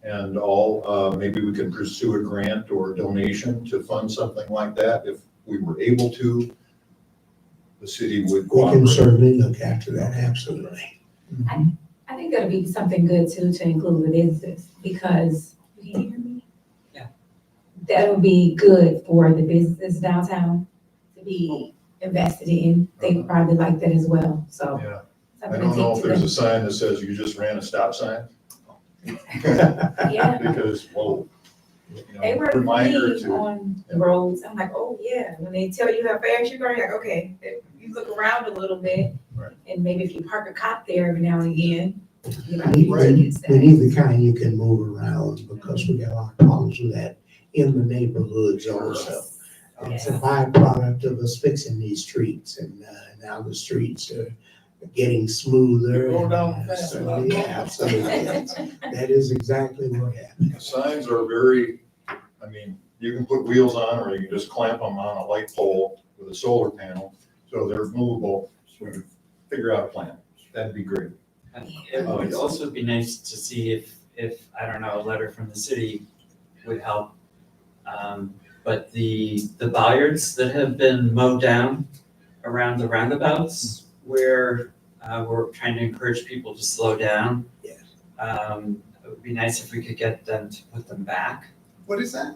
and all, maybe we can pursue a grant or a donation to fund something like that. If we were able to, the city would We can cooperate. certainly look after that, absolutely. I think that'll be something good too, to include the business, because, can you hear me? Yeah. That'll be good for the business downtown to be invested in. They probably like that as well, so. Yeah. I something to don't know take if to there's them. a sign that says you just ran a stop sign. Yeah. Because, whoa. They were Reminder clean to, on the roads. I'm like, oh yeah, when they tell you how fast you're going, you're like, okay, you look around a little bit. Right. And maybe if you park a cop there every now and again, you know, We you can get we need the kind you can move around because we got a lot of problems with that in the neighborhoods also. It's a byproduct of us fixing these streets, and now the streets are getting smoother. Go down and, fast. so, yeah, absolutely. That is exactly what happened. the signs are very, I mean, you can put wheels on or you can just clamp them on a light pole with a solar panel. So they're movable. So we can figure out a plan. That'd be great. It would also be nice to see if, I don't know, a letter from the city would help. But the bollards that have been mowed down around the roundabouts where we're trying to encourage people to slow down. Yes. It would be nice if we could get them to put them back. What is that?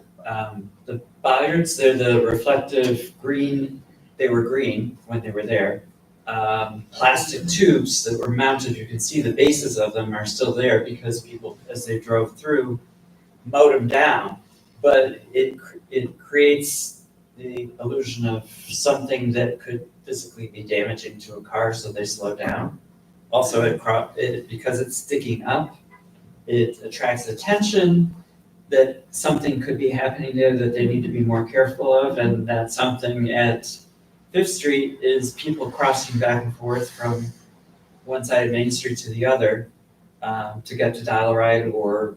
The bollards, they're the reflective green, they were green when they were there. Plastic tubes that were mounted, you can see the bases of them are still there because people, as they drove through, mowed them down. But it creates the illusion of something that could physically be damaging to a car, so they slow down. also because it's sticking up, it attracts attention that something could be happening there that they need to be more careful of, and that something at Fifth Street is people crossing back and forth from one side of Main Street to the other, to get to Dial-A-Ride or,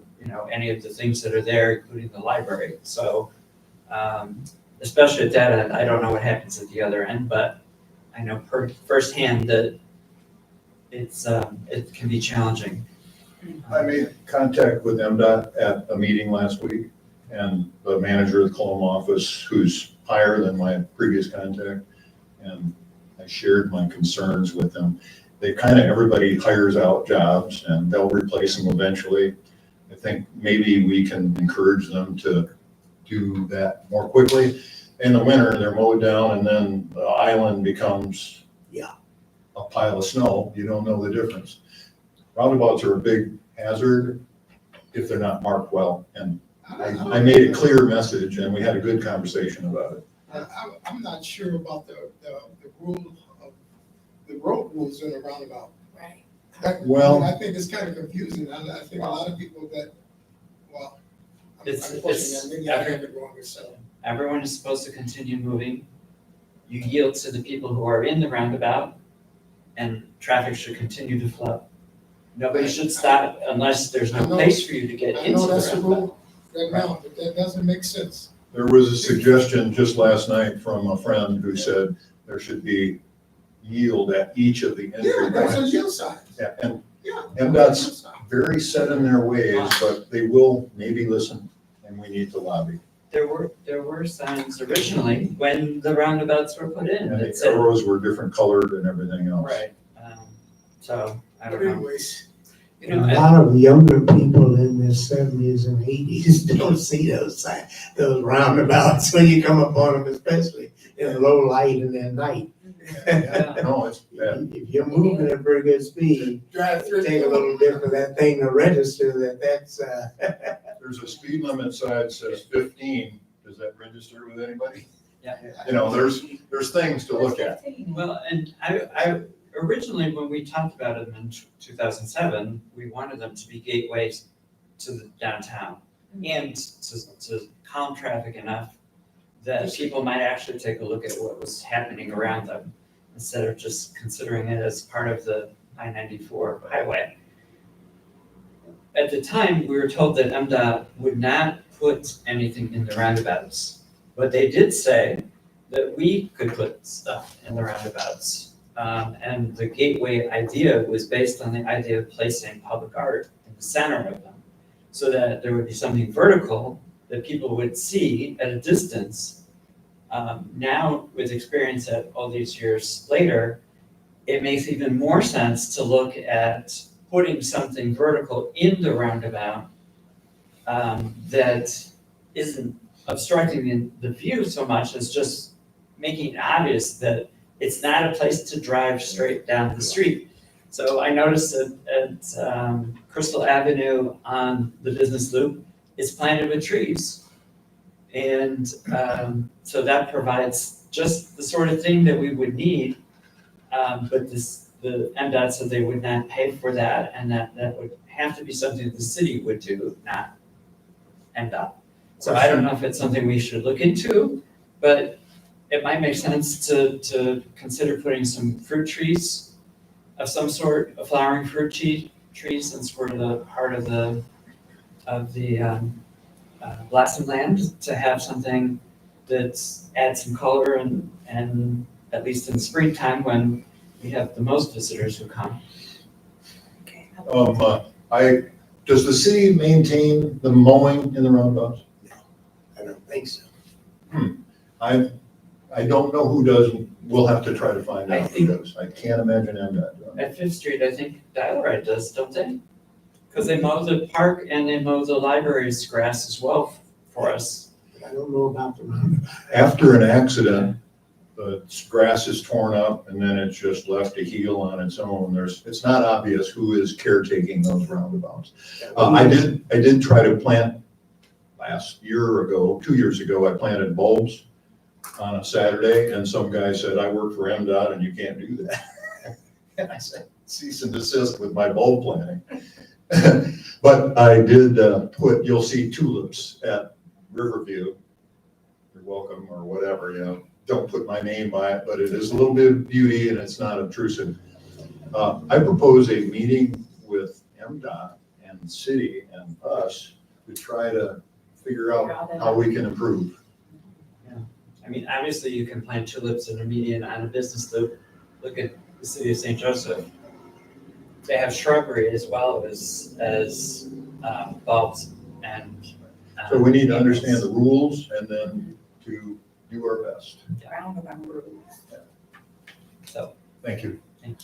any of the things that are there, including the library. So, especially at that end, I don't know what happens at the other end, but I know firsthand that it can be challenging. I made contact with MDOT at a meeting last week, and the manager of the Coloma office, who's higher than my previous contact, and I shared my concerns with them. Everybody hires out jobs, and they'll replace them eventually. I think maybe we can encourage them to do that more quickly. In the winter, they're mowed down, and then the island becomes a pile of snow. You don't know the difference. Roundabouts are a big hazard if they're not marked well, and I made a clear message, and we had a good conversation about it. I'm not sure about the rule of, the road rules in a roundabout. Right. Well- I think it's kind of confusing. I think a lot of people that, well, It's- unfortunately, maybe I have it wrong myself. Everyone is supposed to continue moving. You yield to the people who are in the roundabout, and traffic should continue to flow. Nobody should stop unless there's no I know- place for you to get I into know the that's the roundabout. rule right now, but that doesn't make sense. There was a suggestion just last night from a friend who said there should be yield at each of the entry Yeah, that's on points. your side. Yeah, and Yeah. MDOT's very set in their ways, but they will maybe listen, and we need to lobby. There were signs originally when the roundabouts were put in And that the said, arrows were different colored and everything else. right, so, I But don't know. anyways, A lot of younger people in their 70s and 80s don't see those signs, those roundabouts when you come upon them, especially in low light and at night. Yeah. No, it's bad. If you're moving at pretty good speed, drive through. take a little bit for that thing to register that's, There's a speed limit sign that says 15. Does that register with anybody? Yeah. There's things to look at. Well, and I originally, when we talked about it in 2007, we wanted them to be gateways to the downtown and to calm traffic enough that people might actually take a look at what was happening around them instead of just considering it as part of the I-94 highway. At the time, we were told that MDOT would not put anything in the roundabouts, but they did say that we could put stuff in the roundabouts. And the gateway idea was based on the idea of placing public art in the center of them, so that there would be something vertical that people would see at a distance. Now, with experience at all these years later, it makes even more sense to look at putting something vertical in the roundabout that isn't obstructing the view so much as just making it obvious that it's not a place to drive straight down the street. So I noticed at Crystal Avenue on the business loop, it's planted with trees. And so that provides just the sort of thing that we would need. But the MDOT said they would not pay for that, and that would have to be something the city would do, not MDOT. So I don't know if it's something we should look into, but it might make sense to consider putting some fruit trees of some sort, flowering fruit trees, since we're the part of the Blossom Land, to have something that's adds some color and at least in the springtime when we have the most visitors who come. Does the city maintain the mowing in the roundabouts? I don't think so. I don't know who does. We'll have to try to find I out who think- does. I can't imagine MDOT doing it. At Fifth Street, I think Dial-A-Ride does, don't they? Because they mow the park and they mow the library's grass as well for us. I don't know about the roundabout. After an accident, the grass is torn up and then it's just left to heal on its own. It's not obvious who is caretaking those roundabouts. I did try to plant last year ago, 2 years ago, I planted bulbs on a Saturday, and some guy said, I work for MDOT and you can't do that. And I said, cease and desist with my bulb planting. But I did you'll see tulips at Riverview. You're welcome or whatever, don't put my name by it, but it is a little bit of beauty and it's not obtrusive. I propose a meeting with MDOT and the city and us to try to figure out how we can improve. I mean, obviously you can plant tulips in a median on a business loop. Look at the city of St. Joseph. They have shrubbery as well as bulbs and. So we need to understand the rules and then to do our best. Roundabout rules. So. Thank you. And-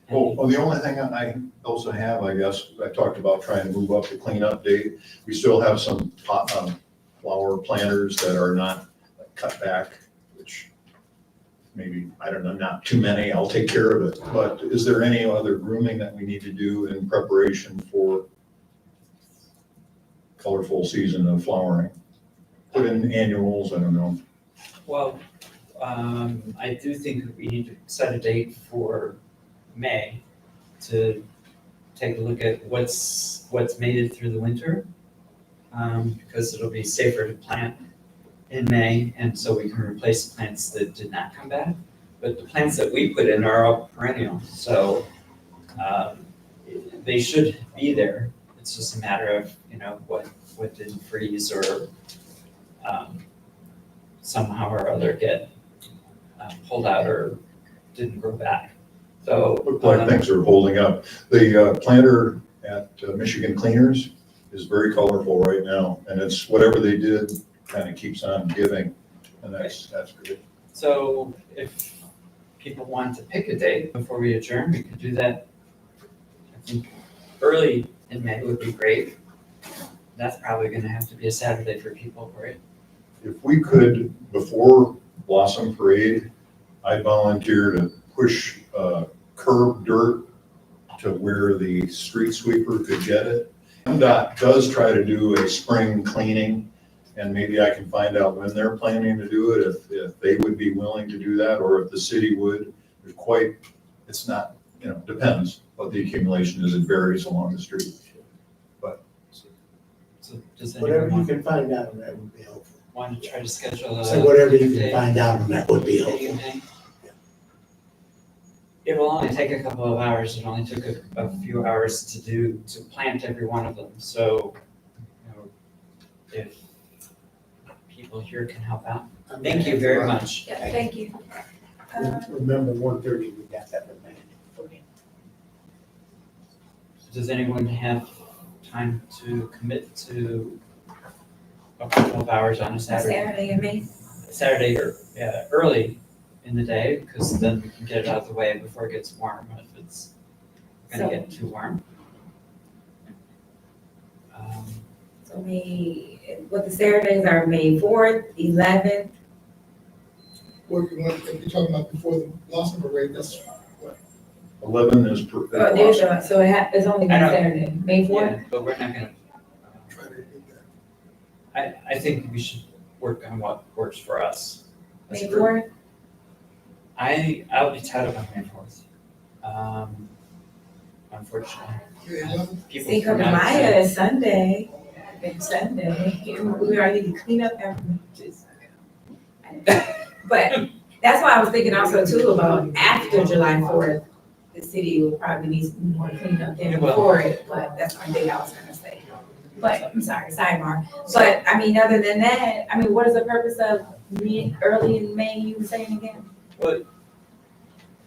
Well, the only thing I also have, I guess, I talked about trying to move up the cleanup date. We still have some flower planters that are not cut back, which maybe, I don't know, not too many, I'll take care of it. But is there any other grooming that we need to do in preparation for colorful season of flowering? Put in annuals, I don't know. Well, I do think we need to set a date for May to take a look at what's made it through the winter. Because it'll be safer to plant in May, and so we can replace plants that did not come back. But the plants that we put in are all perennial, so they should be there. It's just a matter of, what didn't freeze or somehow or other get pulled out or didn't grow back. So. Look like things are holding up. The planter at Michigan Cleaners is very colorful right now, and it's whatever they did kind of keeps on giving, and that's great. So if people want to pick a date before we adjourn, we could do that. I think early in May would be great. That's probably gonna have to be a Saturday for people, right? If we could, before Blossom Parade, I'd volunteer to push curb dirt to where the street sweeper could get it. MDOT does try to do a spring cleaning, and maybe I can find out when they're planning to do it, if they would be willing to do that, or if the city would. It's not, depends what the accumulation is, it varies along the street. So does Whatever anyone you can find out on that would be helpful. want to try to schedule a? So whatever you day? can find out on that would be helpful. Evening? It will only take a couple of hours. It only took a few hours to plant every one of them. So, if people here can help out. Thank you very much. Yeah, thank you. Remember, 1:30, we got that remaining. Does anyone have time to commit to a couple of hours on a Saturday? Saturday and May. Saturday or early in the day, because then we can get it out of the way before it gets warm, if it's gonna get too warm. So what the Saturdays are May 4th, 11th. What you want, if you're talking about before the Blossom Parade, that's what? 11 is per. It's only I one know. Saturday, May 4th. Yeah, but we're not gonna, Try to do that. I think we should work on what works for us. as a May group. 4th. I'll be tied up on May 4th. Unfortunately. Yeah, 11. People Cinco de from out of Mayo state- is Sunday. It's Sunday. We already need to clean up everything. But that's why I was thinking also too about after July 4th, the city will probably need some more cleanup than It will. before it, but that's one thing I was gonna say. But, I'm sorry, sidebar. But, other than that, what is the purpose of early in May, you were saying again?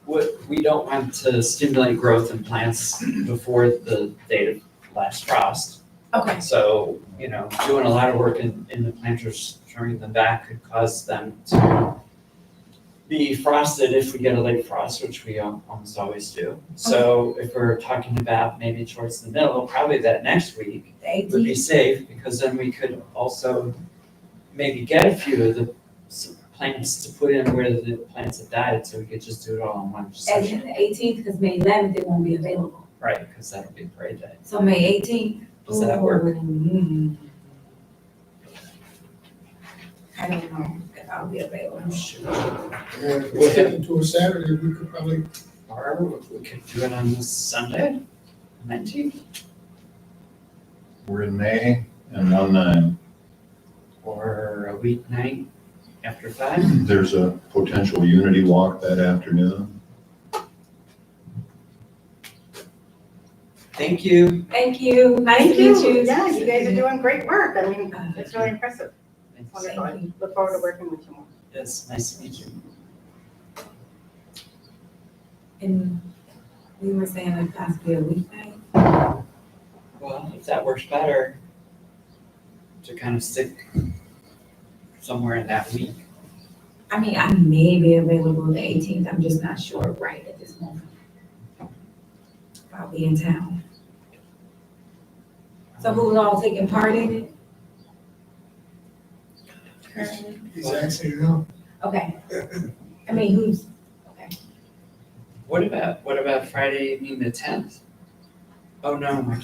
What we don't want to stimulate growth in plants before the date of last frost. Okay. So, doing a lot of work in the planters, turning them back could cause them to be frosted if we get a late frost, which we almost always do. So if we're talking about maybe towards the middle, probably that next week The would be 18th? safe, because then we could also maybe get a few of the plants to put in where the plants have died, so we could just do it all in one And session. then the 18th, because May 11th, it won't be available. Right, because that'll be parade day. So May 18th. Does that work? Mm. I don't know if I'll be available. And if we're heading to a Saturday, we could probably Or we could do it on this Sunday, 19th, We're in May and 1/9. or a weeknight after 5. There's a potential unity walk that afternoon. Thank you. Thank you, nice Thank to meet you. you. Yeah, you guys are doing great work. I mean, it's really impressive. Thanks. Wonderful. I look forward to working with you more. Yes, nice to meet you. And we were saying it possibly a weeknight. Well, if that works better, to kind of stick somewhere in that week. I mean, I may be available the 18th, I'm just not sure right at this moment. I'll be in town. So who's all taking part in it? Currently? He's actually, no. Okay. I mean, who's, okay. What about Friday evening the 10th? Oh, no,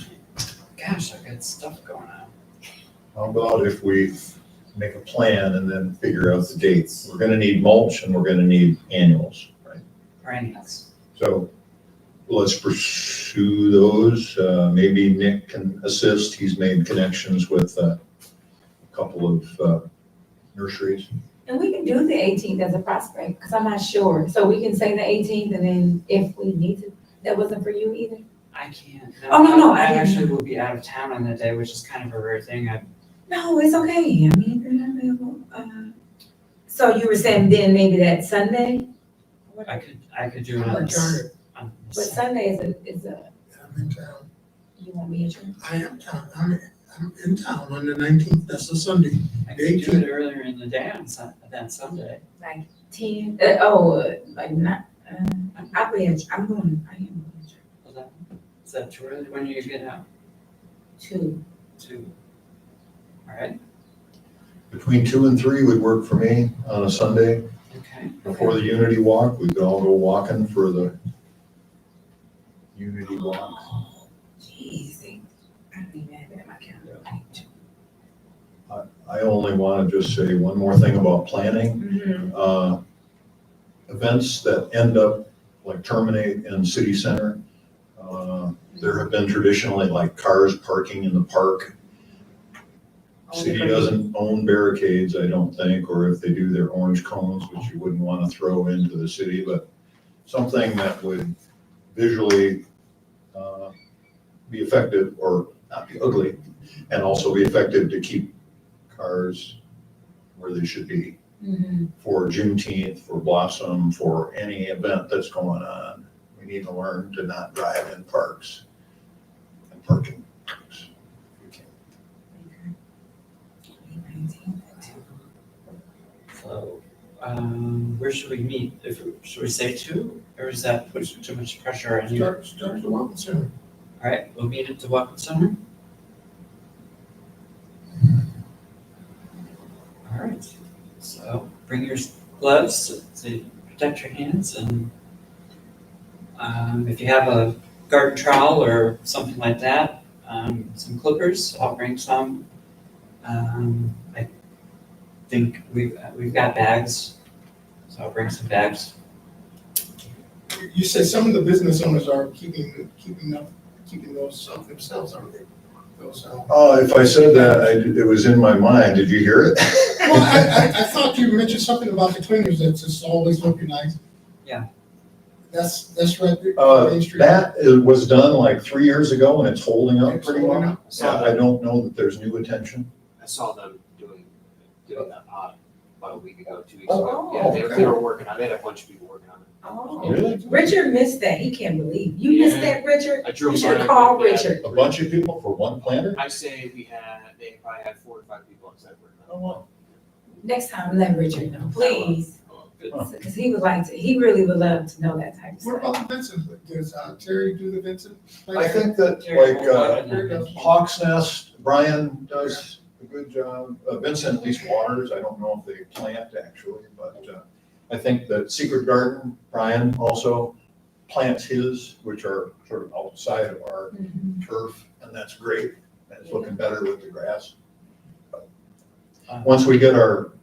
gosh, I've got stuff going on. How about if we make a plan and then figure out the dates? We're gonna need mulch and we're gonna need annuals, right? Right. So let's pursue those. Maybe Nick can assist. He's made connections with a couple of nurseries. And we can do the 18th as a prospect, because I'm not sure. So we can say the 18th, and then if we need to, that wasn't for you either? I can't. Oh, no, I I didn't actually know. will be out of town on that day, which is kind of a rare thing. No, it's okay. I mean, they're not available. So you were saying then maybe that Sunday? I could do it I'm on retired. on But Sunday is a, I'm in town. you want me at church? I am town. I'm in town on the 19th. That's a Sunday. I could do it earlier in the day on that Sunday. Like 10, like not, I'll be at, I am going to church. Is that too early? When do you get out? 2. 2. All right, Between 2 and 3 would work for me on a Sunday okay. before the Unity Walk. We could all go walking for the Unity Walk. Oh, jeez, I don't even have it in my calendar. I only want to just say one more thing about planning. Mm-hmm. Events that end up, like terminate in city center. There have been traditionally like cars parking in the park. City doesn't own barricades, I don't think, or if they do, they're orange cones, which you wouldn't want to throw into the city, but something that would visually be effective, or not be ugly, and also be effective to keep cars where they should be Mm-hmm. for Juneteenth, for Blossom, for any event that's going on. We need to learn to not drive in parks and parking. We can. So, where should we meet? Should we say 2, or is that putting too much pressure on you? All Start the Welcome Center. right, we'll meet at the Welcome Center. All right, so bring your gloves to protect your hands, and if you have a garden trowel or something like that, some clippers, I'll bring some. I think we've got bags, so I'll bring some bags. You said some of the business owners are keeping those up themselves, aren't they? Those, If I said that, it was in my mind. Did you hear it? Well, I thought you mentioned something about the cleaners that's just always looking nice. Yeah. That's right there on Main Street. That was done like 3 years ago and it's holding up It's pretty holding well. up. Yeah, I don't know that there's new attention. I saw them doing that about a week ago, 2 weeks Oh, ago. Yeah, okay. they were working on it. They had a bunch of people working on it. Oh, Really? Richard missed that. He can't believe. You missed Yeah. that, Richard? I drove You should by, call yeah. Richard. A bunch of people for one planter? I say they probably had 4 or 5 people on site working on it. Oh, wow. Next time, let Richard know, please. Oh, good. Because he really would love to know that type of What stuff. about the Vincent? Does Terry do the Vincent? I think that Terry like will run it. Hawk's Nest, Brian does a good job. Vincent at least waters. I don't know if they plant actually, but I think that Secret Garden, Brian also plants his, which are sort of outside of our Mhm. turf, and that's great. And it's looking better with the grass. But once we get our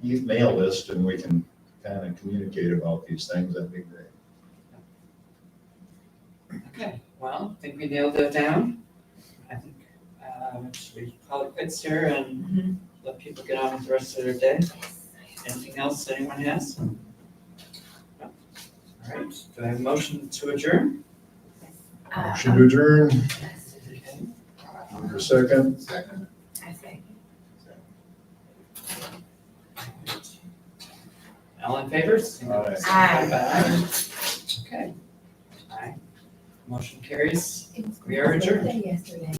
email list and we can kind of communicate about these things, that'd be great. Okay, well, I think we nailed that down. I think, should we call it quits here and let people get on with the rest of their day? Anything else anyone has? No? All right, do I have a motion to adjourn? Motion to adjourn, Okay. for a second. Second. I say. All in favor? Aye. Aye. Okay. Aye. Motion carries. We are adjourned. Yesterday.